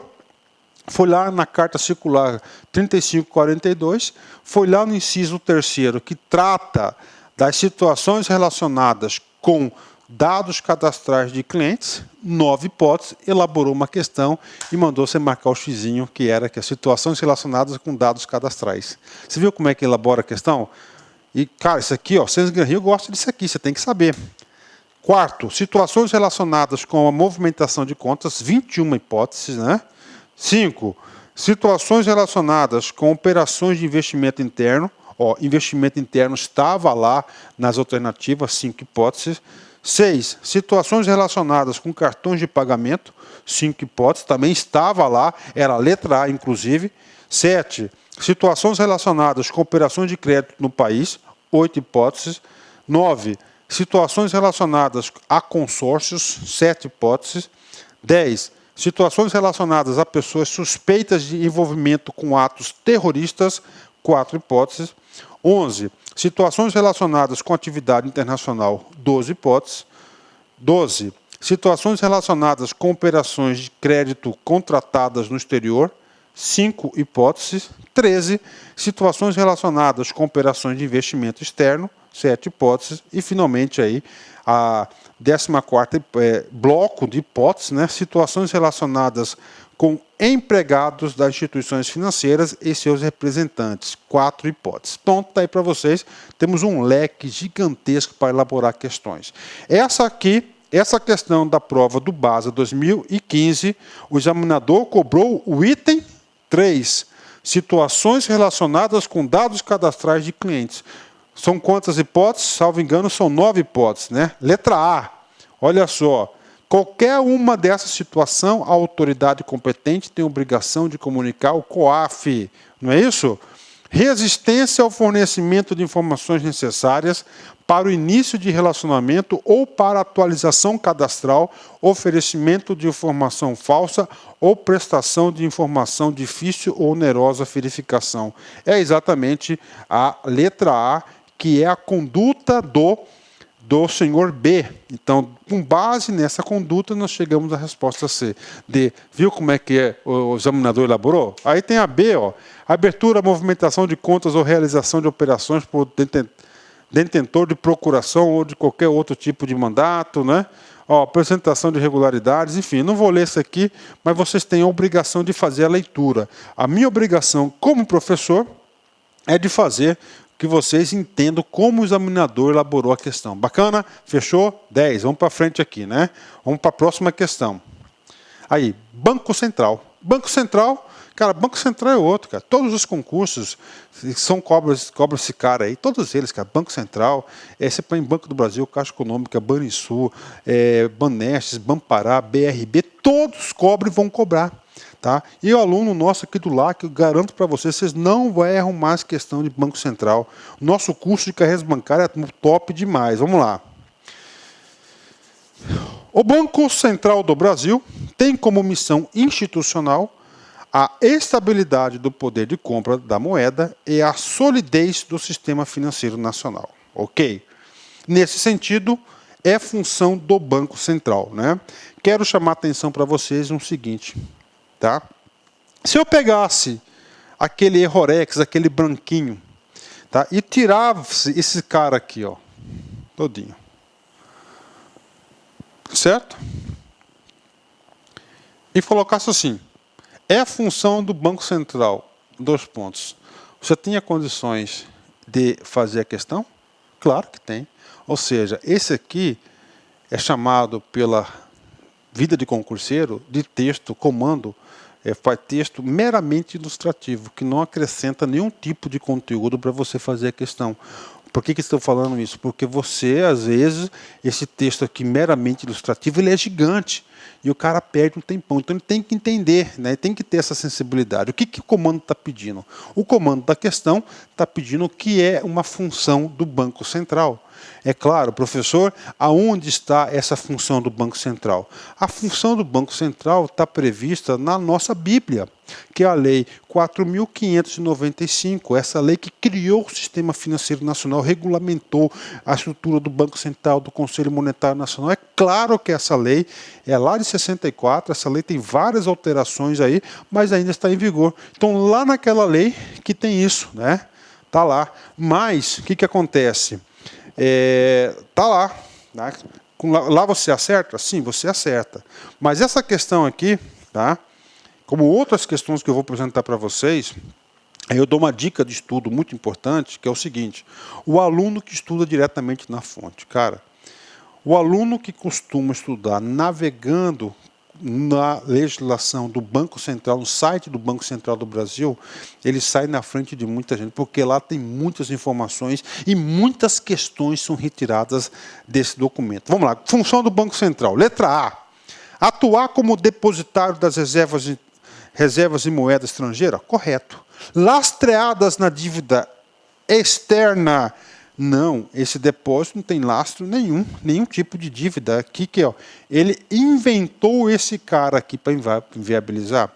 foi lá na Carta Circular 3542, foi lá no inciso 3º, que trata das situações relacionadas com dados cadastrais de clientes, 9 hipóteses, elaborou uma questão e mandou você marcar o xizinho, que era que as situações relacionadas com dados cadastrais. Você viu como é que elabora a questão? E, cara, isso aqui, ó, César Guerreiro gosta disso aqui, você tem que saber. 4, situações relacionadas com a movimentação de contas, 21 hipóteses, né? 5, situações relacionadas com operações de investimento interno, ó, investimento interno estava lá nas alternativas, 5 hipóteses. 6, situações relacionadas com cartões de pagamento, 5 hipóteses, também estava lá, era a letra A, inclusive. 7, situações relacionadas com operações de crédito no país, 8 hipóteses. 9, situações relacionadas a consórcios, 7 hipóteses. 10, situações relacionadas a pessoas suspeitas de envolvimento com atos terroristas, 4 hipóteses. 11. Situações relacionadas com atividade internacional, 12 hipóteses. 12. Situações relacionadas com operações de crédito contratadas no exterior, 5 hipóteses. 13. Situações relacionadas com operações de investimento externo, 7 hipóteses. E, finalmente, aí, a 14ª bloco de hipóteses, né? Situações relacionadas com empregados das instituições financeiras e seus representantes, 4 hipóteses. Então, está aí para vocês, temos um leque gigantesco para elaborar questões. Essa questão da prova do BASA 2015, o examinador cobrou o item 3, situações relacionadas com dados cadastrais de clientes. São quantas hipóteses? Salvo engano, são 9 hipóteses, né? Letra A, olha só. Qualquer uma dessas situações, a autoridade competente tem obrigação de comunicar ao COAF, não é isso? Resistência ao fornecimento de informações necessárias para o início de relacionamento ou para atualização cadastral, oferecimento de informação falsa ou prestação de informação difícil ou onerosa verificação. É exatamente a letra A, que é a conduta do senhor B. Então, com base nessa conduta, nós chegamos à resposta C. D. Viu como é que o examinador elaborou? Aí tem a B, ó. Abertura, movimentação de contas ou realização de operações por detentor de procuração ou de qualquer outro tipo de mandato, né? Ó, apresentação de irregularidades, enfim, não vou ler isso aqui, mas vocês têm a obrigação de fazer a leitura. A minha obrigação como professor é de fazer que vocês entendam como o examinador elaborou a questão. Bacana? Fechou? 10. Vamos para frente aqui, né? Vamos para a próxima questão. Aí, Banco Central. Banco Central, cara, Banco Central é outro, cara. Todos os concursos cobra esse cara aí, todos eles, cara. Banco Central, você põe Banco do Brasil, Caixa Econômica, Banrisul, Banestes, Banpará, BRB, todos cobram e vão cobrar. Tá? E o aluno nosso aqui do LAC, eu garanto para vocês não vão errar mais questão de Banco Central. Nosso curso de carreiras bancárias é top demais. Vamos lá. O Banco Central do Brasil tem como missão institucional a estabilidade do poder de compra da moeda e a solidez do sistema financeiro nacional. Ok? Nesse sentido, é função do Banco Central, né? Quero chamar a atenção para vocês no seguinte. Tá? Se eu pegasse aquele Errorex, aquele branquinho, tá? E tirasse esse cara aqui, ó, todinho, certo? E colocasse assim, é a função do Banco Central, 2 pontos. Você tinha condições de fazer a questão? Claro que tem. Ou seja, esse aqui é chamado pela vida de concurseiro de texto, comando, faz texto meramente ilustrativo, que não acrescenta nenhum tipo de conteúdo para você fazer a questão. Por que estou falando isso? Porque você, às vezes, esse texto aqui meramente ilustrativo, ele é gigante. E o cara perde um tempão. Então ele tem que entender, né? Ele tem que ter essa sensibilidade. O que o comando está pedindo? O comando da questão está pedindo o que é uma função do Banco Central. É claro, professor, aonde está essa função do Banco Central? A função do Banco Central está prevista na nossa Bíblia, que é a Lei 4.595, essa lei que criou o Sistema Financeiro Nacional, regulamentou a estrutura do Banco Central, do Conselho Monetário Nacional. É claro que essa lei é lá de 64, essa lei tem várias alterações aí, mas ainda está em vigor. Então, lá naquela lei que tem isso, né? Está lá. Mas, o que acontece? Tá lá, tá? Lá você acerta? Sim, você acerta. Mas essa questão aqui, tá? Como outras questões que eu vou apresentar para vocês, aí eu dou uma dica de estudo muito importante, que é o seguinte: o aluno que estuda diretamente na fonte, cara, o aluno que costuma estudar navegando na legislação do Banco Central, no site do Banco Central do Brasil, ele sai na frente de muita gente, porque lá tem muitas informações e muitas questões são retiradas desse documento. Vamos lá, função do Banco Central. Letra A, atuar como depositário das reservas de moeda estrangeira? Correto. Lastreadas na dívida externa? Não, esse depósito não tem lastro nenhum tipo de dívida. Aqui que ó, ele inventou esse cara aqui para inviabilizar.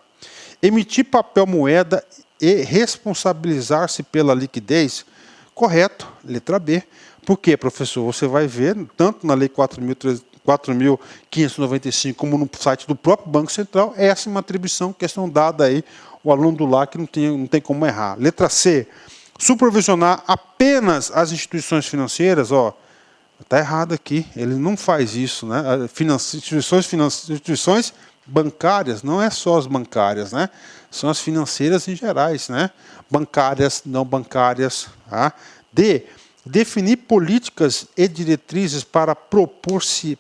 Emitir papel moeda e responsabilizar-se pela liquidez? Correto, letra B. Por quê, professor? Você vai ver, tanto na Lei 4.595 como no site do próprio Banco Central, essa é uma atribuição, questão dada aí, o aluno do LAC não tem como errar. Letra C. Supervisionar apenas as instituições financeiras, ó, está errado aqui, ele não faz isso, né? Instituições bancárias, não é só as bancárias, né? São as financeiras em gerais, né? Bancárias, não bancárias. Tá? D. Definir políticas e diretrizes para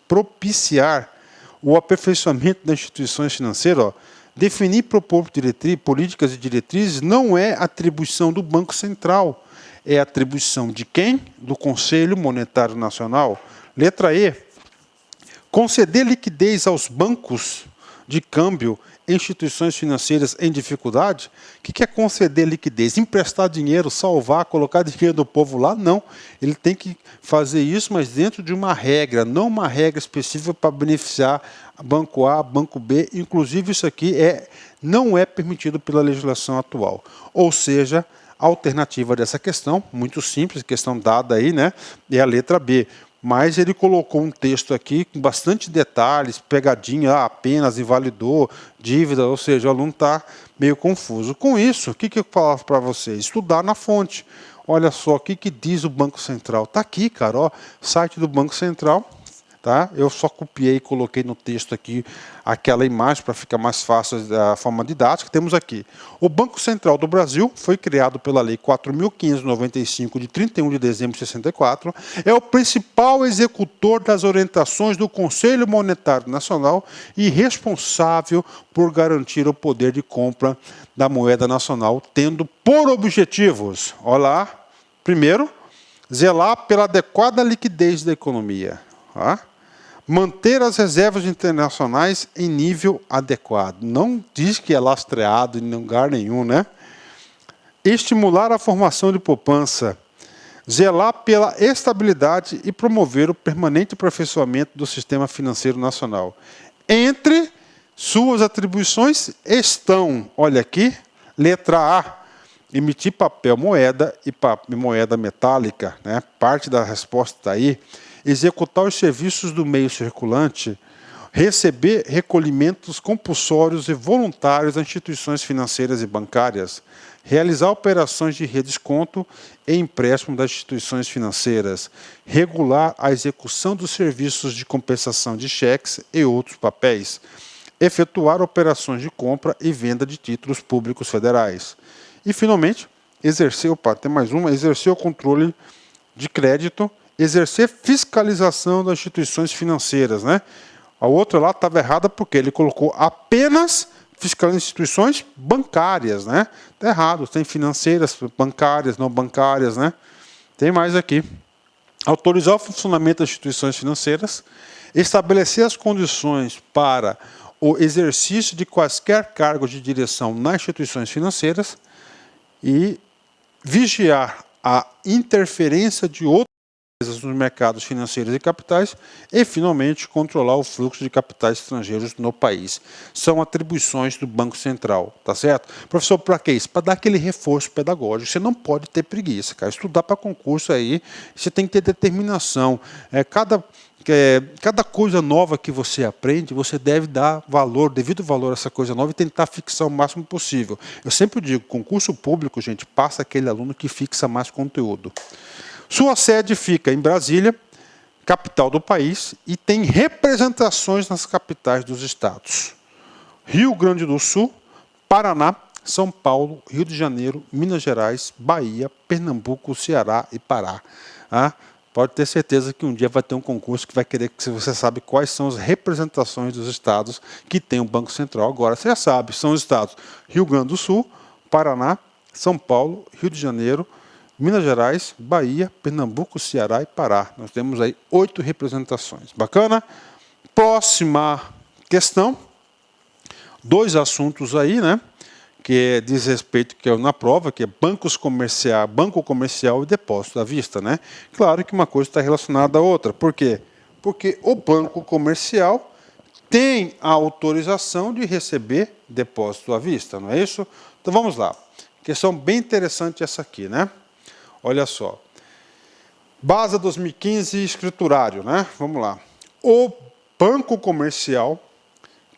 propiciar o aperfeiçoamento das instituições financeiras. Ó. Definir e propor políticas e diretrizes não é atribuição do Banco Central. É atribuição de quem? Do Conselho Monetário Nacional. Letra E. Conceder liquidez aos bancos de câmbio e instituições financeiras em dificuldade. O que é conceder liquidez? Emprestar dinheiro, salvar, colocar dinheiro do povo lá? Não. Ele tem que fazer isso, mas dentro de uma regra, não uma regra específica para beneficiar banco A, banco B. Inclusive, isso aqui não é permitido pela legislação atual. Ou seja, a alternativa dessa questão, muito simples, questão dada aí, né, é a letra B. Mas ele colocou um texto aqui com bastante detalhes, pegadinha, apenas, invalidou, dívida, ou seja, o aluno está meio confuso. Com isso, o que eu falo para vocês? Estudar na fonte. Olha só, o que diz o Banco Central? Está aqui, cara, ó, site do Banco Central. Tá? Eu só copiei e coloquei no texto aqui aquela imagem para ficar mais fácil da forma didática. Temos aqui. O Banco Central do Brasil foi criado pela Lei 4.595, de 31 de dezembro de 64. É o principal executor das orientações do Conselho Monetário Nacional e responsável por garantir o poder de compra da moeda nacional, tendo por objetivos, olha lá, primeiro, zelar pela adequada liquidez da economia. Tá? Manter as reservas internacionais em nível adequado. Não diz que é lastreado em lugar nenhum, né? Estimular a formação de poupança. Zelar pela estabilidade e promover o permanente aperfeiçoamento do sistema financeiro nacional. Entre suas atribuições estão, olha aqui, letra A, emitir papel moeda e moeda metálica, né? Parte da resposta está aí. Executar os serviços do meio circulante, receber recolhimentos compulsórios e voluntários das instituições financeiras e bancárias, realizar operações de redesconto e empréstimo das instituições financeiras, regular a execução dos serviços de compensação de cheques e outros papéis, efetuar operações de compra e venda de títulos públicos federais. E, finalmente, exercer o controle de crédito, exercer fiscalização das instituições financeiras, né? A outra lá estava errada porque ele colocou apenas fiscalizar instituições bancárias, né? Está errado, tem financeiras, bancárias, não bancárias, né? Tem mais aqui. Autorizar o funcionamento das instituições financeiras, estabelecer as condições para o exercício de quaisquer cargos de direção nas instituições financeiras e vigiar a interferência de outras nos mercados financeiros e capitais e, finalmente, controlar o fluxo de capitais estrangeiros no país. São atribuições do Banco Central, tá certo? Professor, para que isso? Para dar aquele reforço pedagógico. Você não pode ter preguiça, cara. Estudar para concurso aí, você tem que ter determinação. Cada coisa nova que você aprende, você deve dar devido valor a essa coisa nova e tentar fixar o máximo possível. Eu sempre digo, concurso público, gente, passa aquele aluno que fixa mais conteúdo. Sua sede fica em Brasília, capital do país, e tem representações nas capitais dos estados. Rio Grande do Sul, Paraná, São Paulo, Rio de Janeiro, Minas Gerais, Bahia, Pernambuco, Ceará e Pará. Pode ter certeza que um dia vai ter um concurso que vai querer que você saiba quais são as representações dos estados que tem o Banco Central. Agora, você já sabe, são os estados Rio Grande do Sul, Paraná, São Paulo, Rio de Janeiro, Minas Gerais, Bahia, Pernambuco, Ceará e Pará. Nós temos aí 8 representações. Bacana? Próxima questão. 2 assuntos aí, né? Que diz respeito, que é na prova, que é banco comercial e depósito à vista, né? Claro que uma coisa está relacionada à outra. Por quê? Porque o banco comercial tem a autorização de receber depósito à vista, não é isso? Então vamos lá. Questão bem interessante essa aqui, né? Olha só. Base 2015, escriturário, né? Vamos lá. O banco comercial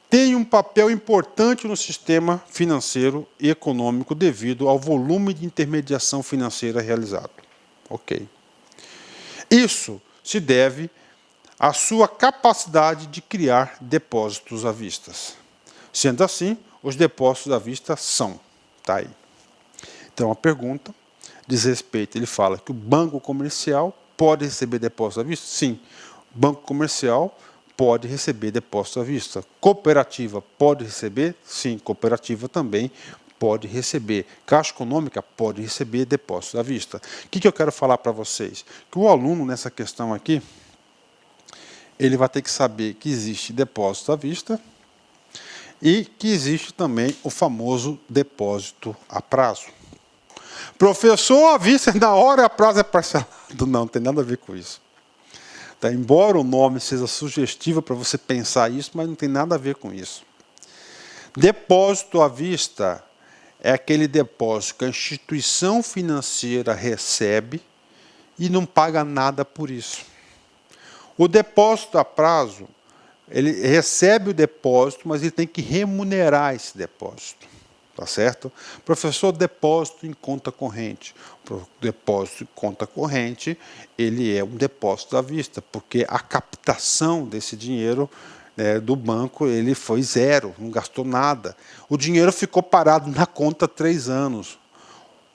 tem um papel importante no sistema financeiro e econômico devido ao volume de intermediação financeira realizado. Ok. Isso se deve à sua capacidade de criar depósitos à vista. Sendo assim, os depósitos à vista são. Tá aí. Então, a pergunta diz respeito, ele fala que o banco comercial pode receber depósitos à vista? Sim. O banco comercial pode receber depósitos à vista. Cooperativa pode receber? Sim. Cooperativa também pode receber. Caixa econômica pode receber depósitos à vista. O que eu quero falar para vocês? Que o aluno, nessa questão aqui, ele vai ter que saber que existe depósito à vista e que existe também o famoso depósito a prazo. Professor, à vista na hora, a prazo é parcelado. Não tem nada a ver com isso. Tá? Embora o nome seja sugestivo para você pensar isso, mas não tem nada a ver com isso. Depósito à vista é aquele depósito que a instituição financeira recebe e não paga nada por isso. O depósito a prazo, ele recebe o depósito, mas ele tem que remunerar esse depósito. Tá certo? Professor, depósito em conta corrente. O depósito em conta corrente, ele é um depósito à vista, porque a captação desse dinheiro do banco, ele foi zero, não gastou nada. O dinheiro ficou parado na conta 3 anos.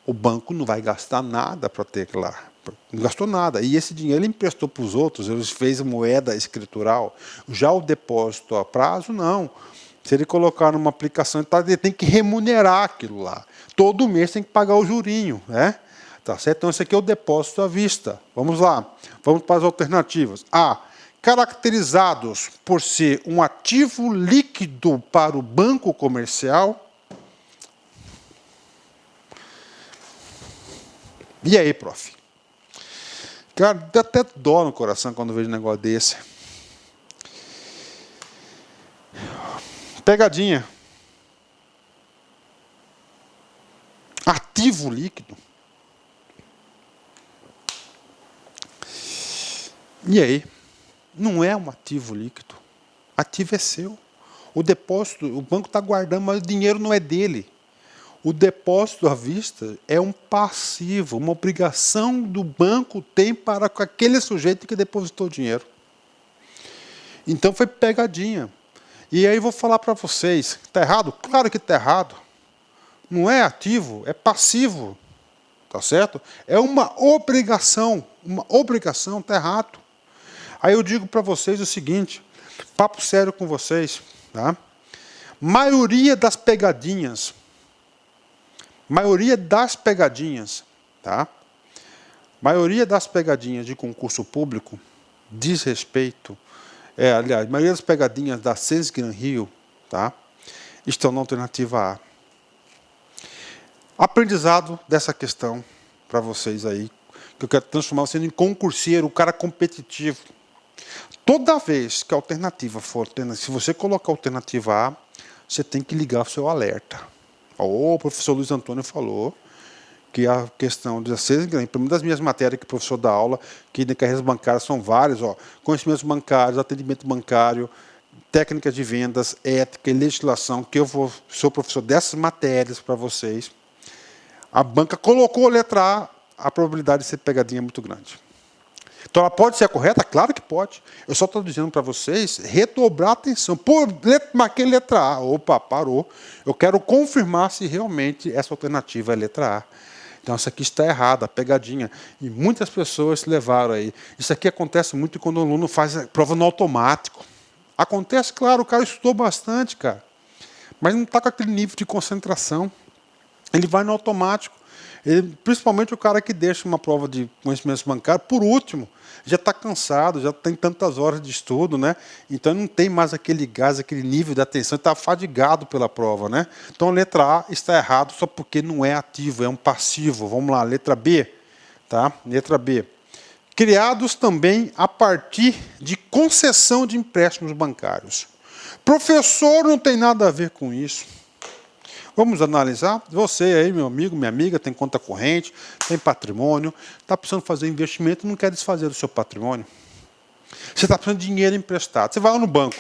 O banco não vai gastar nada para ter lá. Não gastou nada. E esse dinheiro ele emprestou para os outros, ele fez moeda escritural. Já o depósito a prazo, não. Se ele colocar numa aplicação, ele tem que remunerar aquilo lá. Todo mês tem que pagar o jurinho, né? Tá certo? Então, esse aqui é o depósito à vista. Vamos lá. Vamos para as alternativas. A. Caracterizados por ser um ativo líquido para o banco comercial. E aí, prof? Cara, dá até dó no coração quando eu vejo um negócio desse. Pegadinha. Ativo líquido. E aí? Não é um ativo líquido. Ativo é seu. O depósito, o banco está guardando, mas o dinheiro não é dele. O depósito à vista é um passivo, uma obrigação do banco tem para com aquele sujeito que depositou o dinheiro. Então foi pegadinha. E aí vou falar para vocês, está errado? Claro que está errado. Não é ativo, é passivo. Tá certo? É uma obrigação, está errado. Aí eu digo para vocês o seguinte, papo sério com vocês, tá? Maioria das pegadinhas, tá? Maioria das pegadinhas de concurso público diz respeito, aliás, a maioria das pegadinhas da Census Gran Rio, tá? Estão na alternativa A. Aprendizado dessa questão para vocês aí, que eu quero transformar você em concurseiro, o cara competitivo. Toda vez que a alternativa for, se você colocar a alternativa A, você tem que ligar o seu alerta. O professor Luiz Antônio falou que a questão de acesso, uma das minhas matérias que o professor dá aula, que de carreiras bancárias são várias, conhecimentos bancários, atendimento bancário, técnicas de vendas, ética e legislação, que eu sou professor dessas matérias para vocês. A banca colocou a letra A probabilidade de ser pegadinha é muito grande. Então, ela pode ser correta? Claro que pode. Eu só estou dizendo para vocês redobrar a atenção. Pô, marquei letra A. Opa, parou. Eu quero confirmar se realmente essa alternativa é letra A. Então, essa aqui está errada, a pegadinha. E muitas pessoas se levaram aí. Isso aqui acontece muito quando o aluno faz a prova no automático. Acontece, claro, o cara estudou bastante, cara. Mas não está com aquele nível de concentração. Ele vai no automático. Principalmente o cara que deixa uma prova de conhecimentos bancários por último, já está cansado, já tem tantas horas de estudo, né? Então não tem mais aquele gás, aquele nível de atenção, está fadigado pela prova, né? Então a letra A está errado só porque não é ativo, é um passivo. Vamos lá, letra B, tá? Letra B. Criados também a partir de concessão de empréstimos bancários. Professor, não tem nada a ver com isso. Vamos analisar. Você aí, meu amigo, minha amiga, tem conta corrente, tem patrimônio, está precisando fazer investimento e não quer desfazer do seu patrimônio. Você está precisando de dinheiro emprestado. Você vai lá no banco,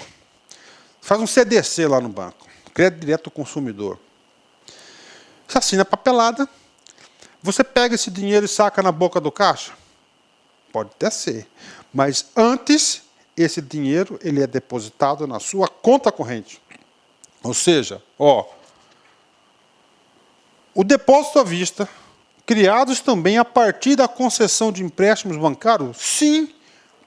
faz um CDC lá no banco, crédito direto ao consumidor. Você assina a papelada, você pega esse dinheiro e saca na boca do caixa? Pode até ser. Mas antes, esse dinheiro ele é depositado na sua conta corrente. Ou seja, o depósito à vista, criados também a partir da concessão de empréstimos bancários? Sim,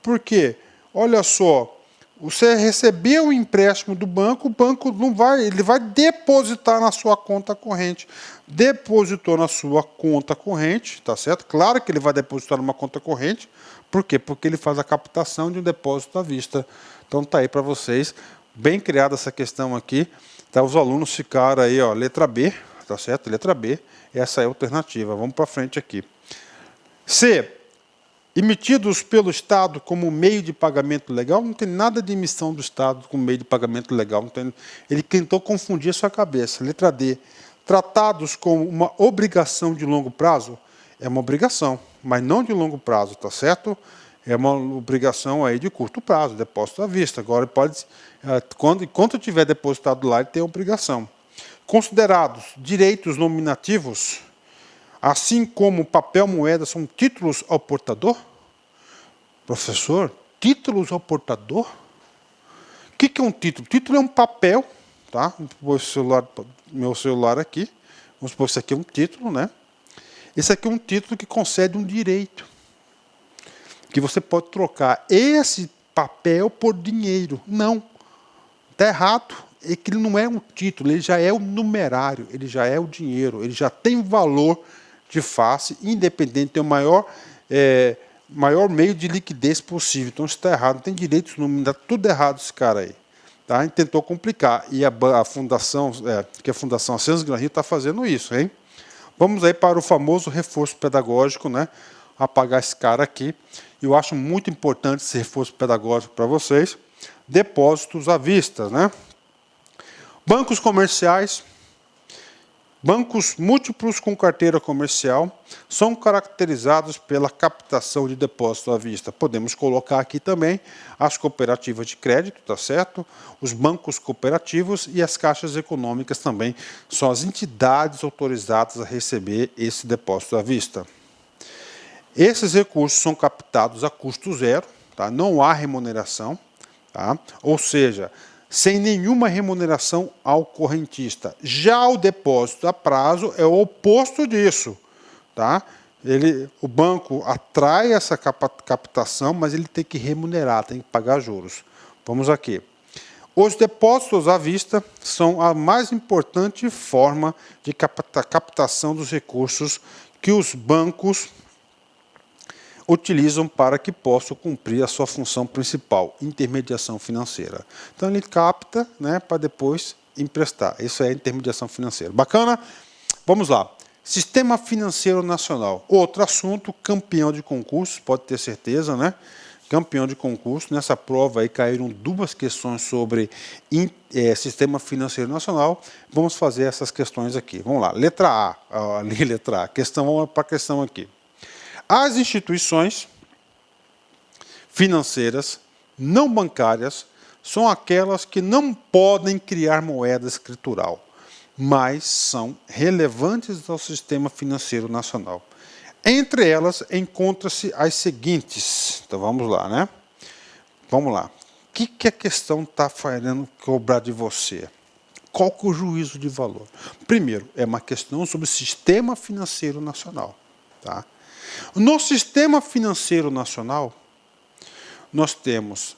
porque, olha só, você recebeu o empréstimo do banco, o banco não vai, ele vai depositar na sua conta corrente. Depositou na sua conta corrente, tá certo? Claro que ele vai depositar numa conta corrente. Por quê? Porque ele faz a captação de um depósito à vista. Então tá aí para vocês, bem criada essa questão aqui. Tá, os alunos ficaram aí, ó, letra B, tá certo? Letra B, essa é a alternativa. Vamos para frente aqui. C. Emitidos pelo Estado como meio de pagamento legal, não tem nada de emissão do Estado como meio de pagamento legal. Não tem, ele tentou confundir a sua cabeça. Letra D. Tratados como uma obrigação de longo prazo, é uma obrigação, mas não de longo prazo, tá certo? É uma obrigação aí de curto prazo, depósito à vista. Agora pode, enquanto tiver depositado lá, ele tem a obrigação. Considerados direitos nominativos, assim como papel moeda são títulos ao portador? Professor, títulos ao portador? O que é um título? Título é um papel, tá? Vou pôr meu celular aqui. Vamos supor que isso aqui é um título, né? Esse aqui é um título que concede um direito. Que você pode trocar esse papel por dinheiro. Não. Está errado. É que ele não é um título, ele já é o numerário, ele já é o dinheiro, ele já tem valor de face, independente, tem o maior meio de liquidez possível. Então isso está errado, não tem direitos nominados, tudo errado esse cara aí. Tá? A gente tentou complicar. E a Fundação, a Fundação Ascensos Gran Rio está fazendo isso, hein? Vamos aí para o famoso reforço pedagógico, né? Apagar esse cara aqui. Eu acho muito importante esse reforço pedagógico para vocês. Depósitos à vista, né? Bancos comerciais, bancos múltiplos com carteira comercial são caracterizados pela captação de depósito à vista. Podemos colocar aqui também as cooperativas de crédito, tá certo? Os bancos cooperativos e as caixas econômicas também são as entidades autorizadas a receber esse depósito à vista. Esses recursos são captados a custo zero, tá? Não há remuneração, tá? Ou seja, sem nenhuma remuneração ao correntista. Já o depósito a prazo é o oposto disso. Tá? O banco atrai essa captação, mas ele tem que remunerar, tem que pagar juros. Vamos aqui. Os depósitos à vista são a mais importante forma de captação dos recursos que os bancos utilizam para que possam cumprir a sua função principal, intermediação financeira. Então ele capta, né, para depois emprestar. Isso é intermediação financeira. Bacana? Vamos lá. Sistema Financeiro Nacional. Outro assunto, campeão de concursos, pode ter certeza, né? Campeão de concurso. Nessa prova aí caíram 2 questões sobre Sistema Financeiro Nacional. Vamos fazer essas questões aqui. Vamos lá. Letra A. Ali, letra A. Vamos para a questão aqui. As instituições financeiras não bancárias são aquelas que não podem criar moeda escritural, mas são relevantes ao sistema financeiro nacional. Entre elas, encontram-se as seguintes. Então, vamos lá, né? Vamos lá. O que a questão está querendo cobrar de você? Qual que é o juízo de valor? Primeiro, é uma questão sobre o sistema financeiro nacional, tá? No sistema financeiro nacional, nós temos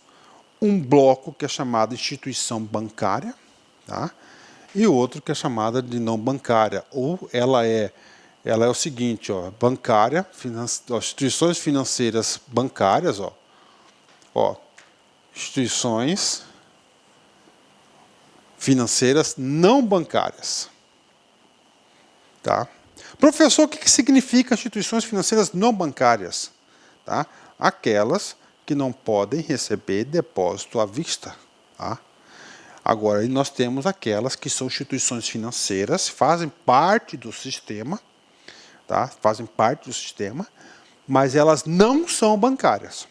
um bloco que é chamado instituição bancária, tá? E outro que é chamada de não bancária, ou ela é o seguinte, ó, bancária, instituições financeiras bancárias, instituições financeiras não bancárias, tá? Professor, o que significa instituições financeiras não bancárias? Tá? Aquelas que não podem receber depósito à vista. Tá? Agora, aí nós temos aquelas que são instituições financeiras, fazem parte do sistema, tá? Fazem parte do sistema, mas elas não são bancárias.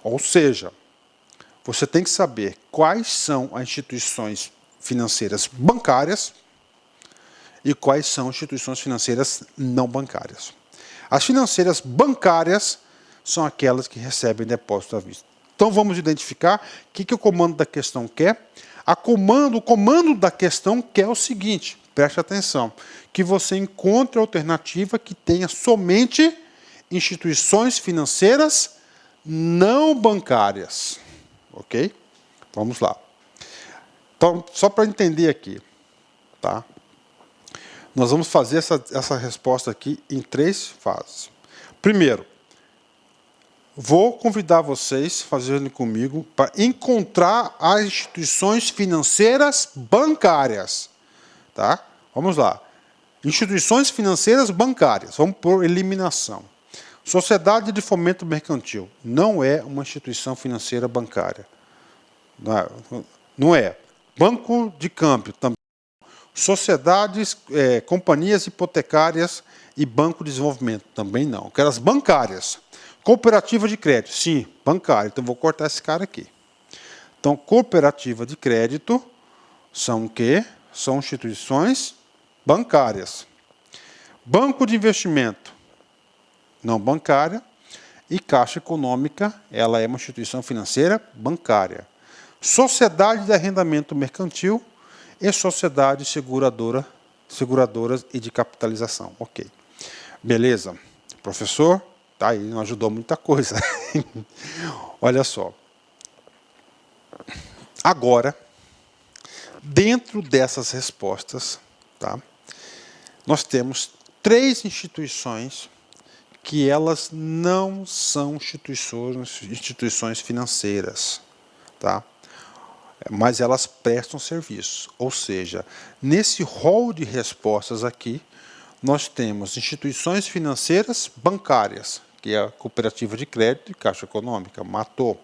Ou seja, você tem que saber quais são as instituições financeiras bancárias e quais são instituições financeiras não bancárias. As financeiras bancárias são aquelas que recebem depósito à vista. Então vamos identificar o que o comando da questão quer. O comando da questão quer o seguinte, preste atenção, que você encontre a alternativa que tenha somente instituições financeiras não bancárias. Ok? Vamos lá. Então, só para entender aqui, tá? Nós vamos fazer essa resposta aqui em 3 fases. Primeiro, vou convidar vocês, fazendo comigo, para encontrar as instituições financeiras bancárias. Tá? Vamos lá. Instituições financeiras bancárias. Vamos por eliminação. Sociedade de Fomento Mercantil não é uma instituição financeira bancária. Não é. Banco de Câmbio também. Sociedades, companhias hipotecárias e Banco de Desenvolvimento também não. Aquelas bancárias. Cooperativa de crédito, sim, bancária. Então, vou cortar esse cara aqui. Então, cooperativa de crédito são o quê? São instituições bancárias. Banco de investimento, não bancária. E Caixa Econômica, ela é uma instituição financeira bancária. Sociedade de Arrendamento Mercantil e sociedade seguradoras e de capitalização. Ok. Beleza. Professor, tá aí, não ajudou muita coisa. Olha só. Agora, dentro dessas respostas, tá, nós temos 3 instituições que elas não são instituições financeiras, tá? Mas elas prestam serviço. Ou seja, nesse rol de respostas aqui, nós temos instituições financeiras bancárias, que é a Cooperativa de Crédito e Caixa Econômica, matou.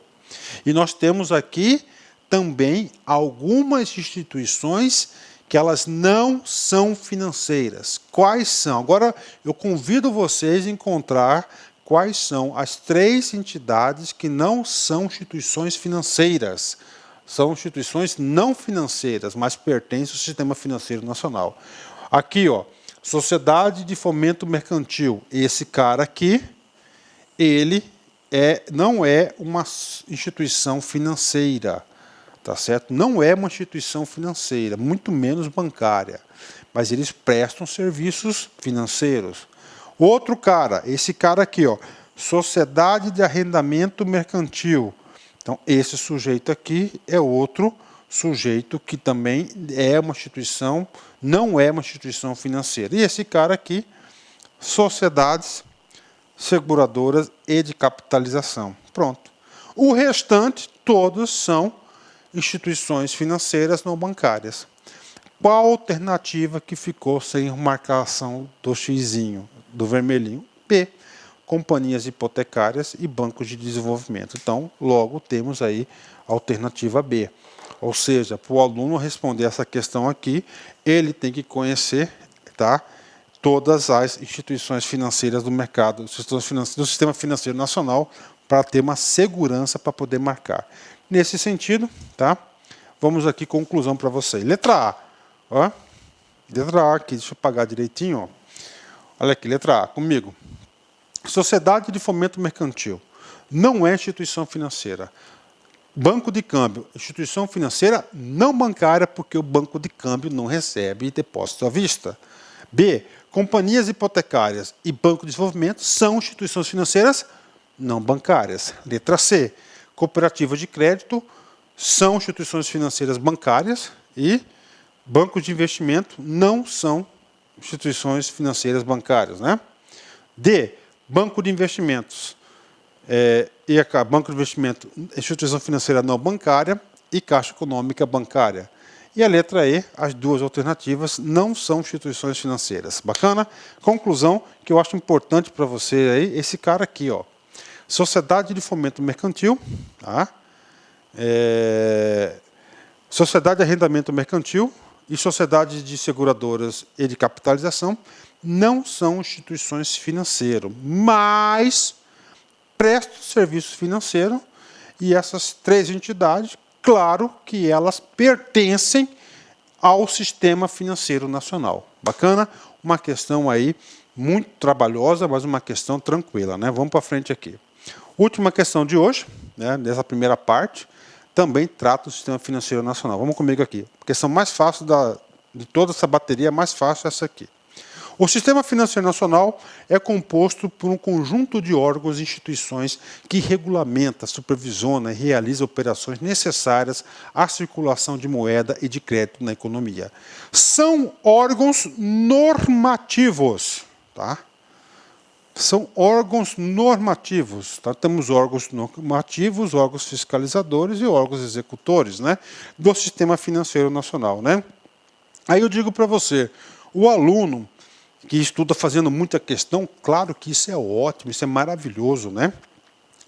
E nós temos aqui também algumas instituições que elas não são financeiras. Quais são? Agora, eu convido vocês a encontrar quais são as 3 entidades que não são instituições financeiras. São instituições não financeiras, mas pertencem ao sistema financeiro nacional. Aqui, ó, Sociedade de Fomento Mercantil. Esse cara aqui, ele não é uma instituição financeira, tá certo? Não é uma instituição financeira, muito menos bancária, mas eles prestam serviços financeiros. Outro cara, esse cara aqui, ó, Sociedade de Arrendamento Mercantil. Então, esse sujeito aqui é outro sujeito que também é uma instituição, não é uma instituição financeira. E esse cara aqui, sociedades seguradoras e de capitalização. Pronto. O restante, todos são instituições financeiras não bancárias. Qual a alternativa que ficou sem marcação do xizinho, do vermelhinho? B. Companhias hipotecárias e bancos de desenvolvimento. Então, logo temos aí a alternativa B. Ou seja, para o aluno responder essa questão aqui, ele tem que conhecer, tá, todas as instituições financeiras do mercado, do sistema financeiro nacional, para ter uma segurança para poder marcar. Nesse sentido, tá, vamos aqui, conclusão para vocês. Letra A. Ó, letra A aqui, deixa eu apagar direitinho. Ó. Olha aqui, letra A, comigo. Sociedade de Fomento Mercantil não é instituição financeira. Banco de câmbio, instituição financeira não bancária, porque o banco de câmbio não recebe depósito à vista. B. Companhias hipotecárias e banco de desenvolvimento são instituições financeiras não bancárias. Letra C. Cooperativa de crédito são instituições financeiras bancárias e bancos de investimento não são instituições financeiras bancárias, né? D. Banco de investimentos Banco de investimento, instituição financeira não bancária e Caixa Econômica bancária. E a letra E, as 2 alternativas não são instituições financeiras. Bacana? Conclusão que eu acho importante para você aí, esse cara aqui, ó. Sociedade de Fomento Mercantil, tá? Sociedade de arrendamento mercantil e sociedades de seguradoras e de capitalização não são instituições financeiras, mas prestam serviço financeiro, e essas três entidades, claro que elas pertencem ao sistema financeiro nacional. Bacana? Uma questão aí muito trabalhosa, mas uma questão tranquila, né? Vamos para frente aqui. Última questão de hoje, né, dessa primeira parte, também trata do sistema financeiro nacional. Vamos comigo aqui. A questão mais fácil de toda essa bateria, mais fácil é essa aqui. O sistema financeiro nacional é composto por um conjunto de órgãos e instituições que regulamenta, supervisiona e realiza operações necessárias à circulação de moeda e de crédito na economia. São órgãos normativos, tá? São órgãos normativos. Tá? Temos órgãos normativos, órgãos fiscalizadores e órgãos executores, né, do sistema financeiro nacional. Né? Aí eu digo para você, o aluno que estuda fazendo muita questão, claro que isso é ótimo, isso é maravilhoso, né?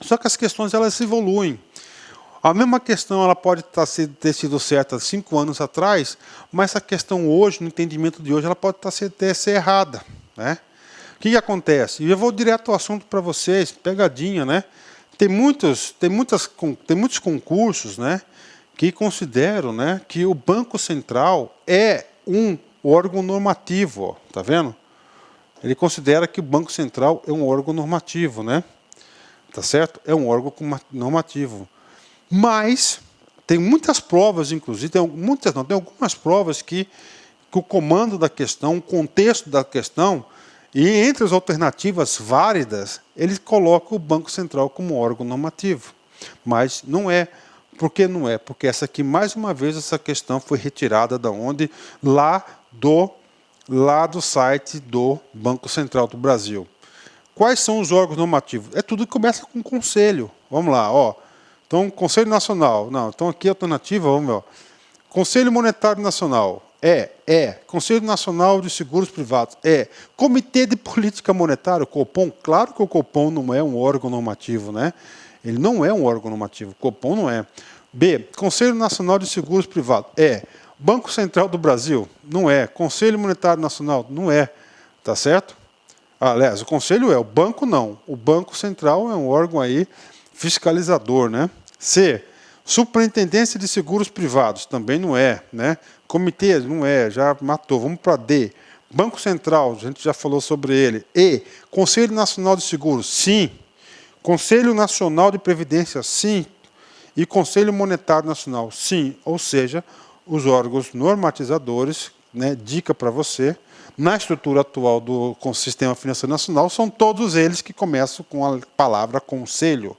Só que as questões elas evoluem. A mesma questão ela pode ter sido certa 5 anos atrás, mas essa questão hoje, no entendimento de hoje, ela pode ser errada, né? O que acontece? E eu vou direto ao assunto para vocês, pegadinha, né? Tem muitos concursos, né, que consideram, né, que o Banco Central é um órgão normativo, ó, tá vendo? Ele considera que o Banco Central é um órgão normativo, né? Tá certo? É um órgão normativo. Mas tem muitas provas, inclusive, tem algumas provas que o comando da questão, o contexto da questão, e entre as alternativas válidas, eles colocam o Banco Central como órgão normativo. Mas não é. Por que não é? Porque essa aqui, mais uma vez, essa questão foi retirada da onde? Lá do site do Banco Central do Brasil. Quais são os órgãos normativos? É tudo que começa com conselho. Vamos lá, ó. Então, Conselho Nacional. Não, então aqui a alternativa, vamos ver. Ó. Conselho Monetário Nacional. Conselho Nacional de Seguros Privados. Comitê de Política Monetária, o Copom. Claro que o Copom não é um órgão normativo, né? Ele não é um órgão normativo. O Copom não é. B. Conselho Nacional de Seguros Privados. Banco Central do Brasil? Não é. Conselho Monetário Nacional? Não é. Tá certo? Aliás, o Conselho é, o Banco não. O Banco Central é um órgão aí fiscalizador, né? C. Superintendência de Seguros Privados? Também não é, né? Comitê? Não é, já matou. Vamos para D. Banco Central, a gente já falou sobre ele. E. Conselho Nacional de Seguros? Sim. Conselho Nacional de Previdência? Sim. E Conselho Monetário Nacional? Sim. Ou seja, os órgãos normatizadores, né, dica para você, na estrutura atual do Sistema Financeiro Nacional, são todos eles que começam com a palavra conselho.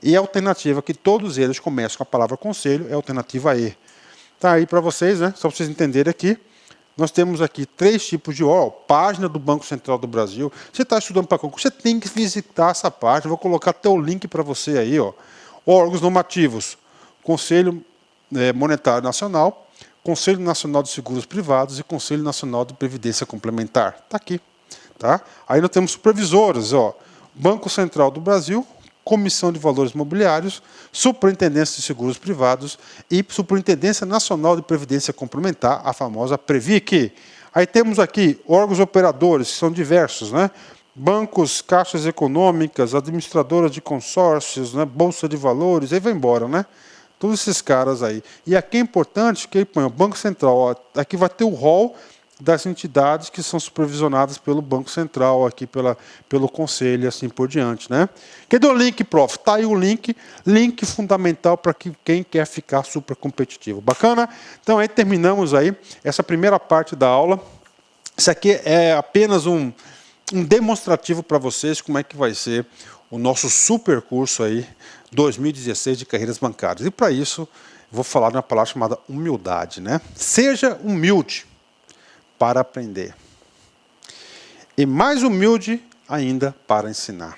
E a alternativa que todos eles começam com a palavra conselho é a alternativa E. Tá aí para vocês, né, só para vocês entenderem aqui. Nós temos aqui 3 tipos de órgão. Página do Banco Central do Brasil. Você está estudando para concurso, você tem que visitar essa página. Vou colocar até o link para você aí. Ó. Órgãos normativos. Conselho Monetário Nacional, Conselho Nacional de Seguros Privados e Conselho Nacional de Previdência Complementar. Está aqui. Tá? Aí nós temos supervisores, ó, Banco Central do Brasil, Comissão de Valores Imobiliários, Superintendência de Seguros Privados e Superintendência Nacional de Previdência Complementar, a famosa Previc. Aí temos aqui órgãos operadores, que são diversos, né? Bancos, caixas econômicas, administradoras de consórcios, né? Bolsa de valores, aí vai embora, né? Todos esses caras aí. E aqui é importante que ele põe o Banco Central. Ó, aqui vai ter o rol das entidades que são supervisionadas pelo Banco Central, aqui pelo Conselho e assim por diante. Né? Cadê o link, prof? Está aí o link fundamental para quem quer ficar super competitivo. Bacana? Então aí terminamos aí essa primeira parte da aula. Isso aqui é apenas um demonstrativo para vocês como é que vai ser o nosso super curso aí 2016 de carreiras bancárias. E para isso, vou falar de uma palavra chamada humildade, né? Seja humilde para aprender. E mais humilde ainda para ensinar.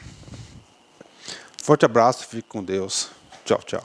Forte abraço, fique com Deus. Tchau, tchau.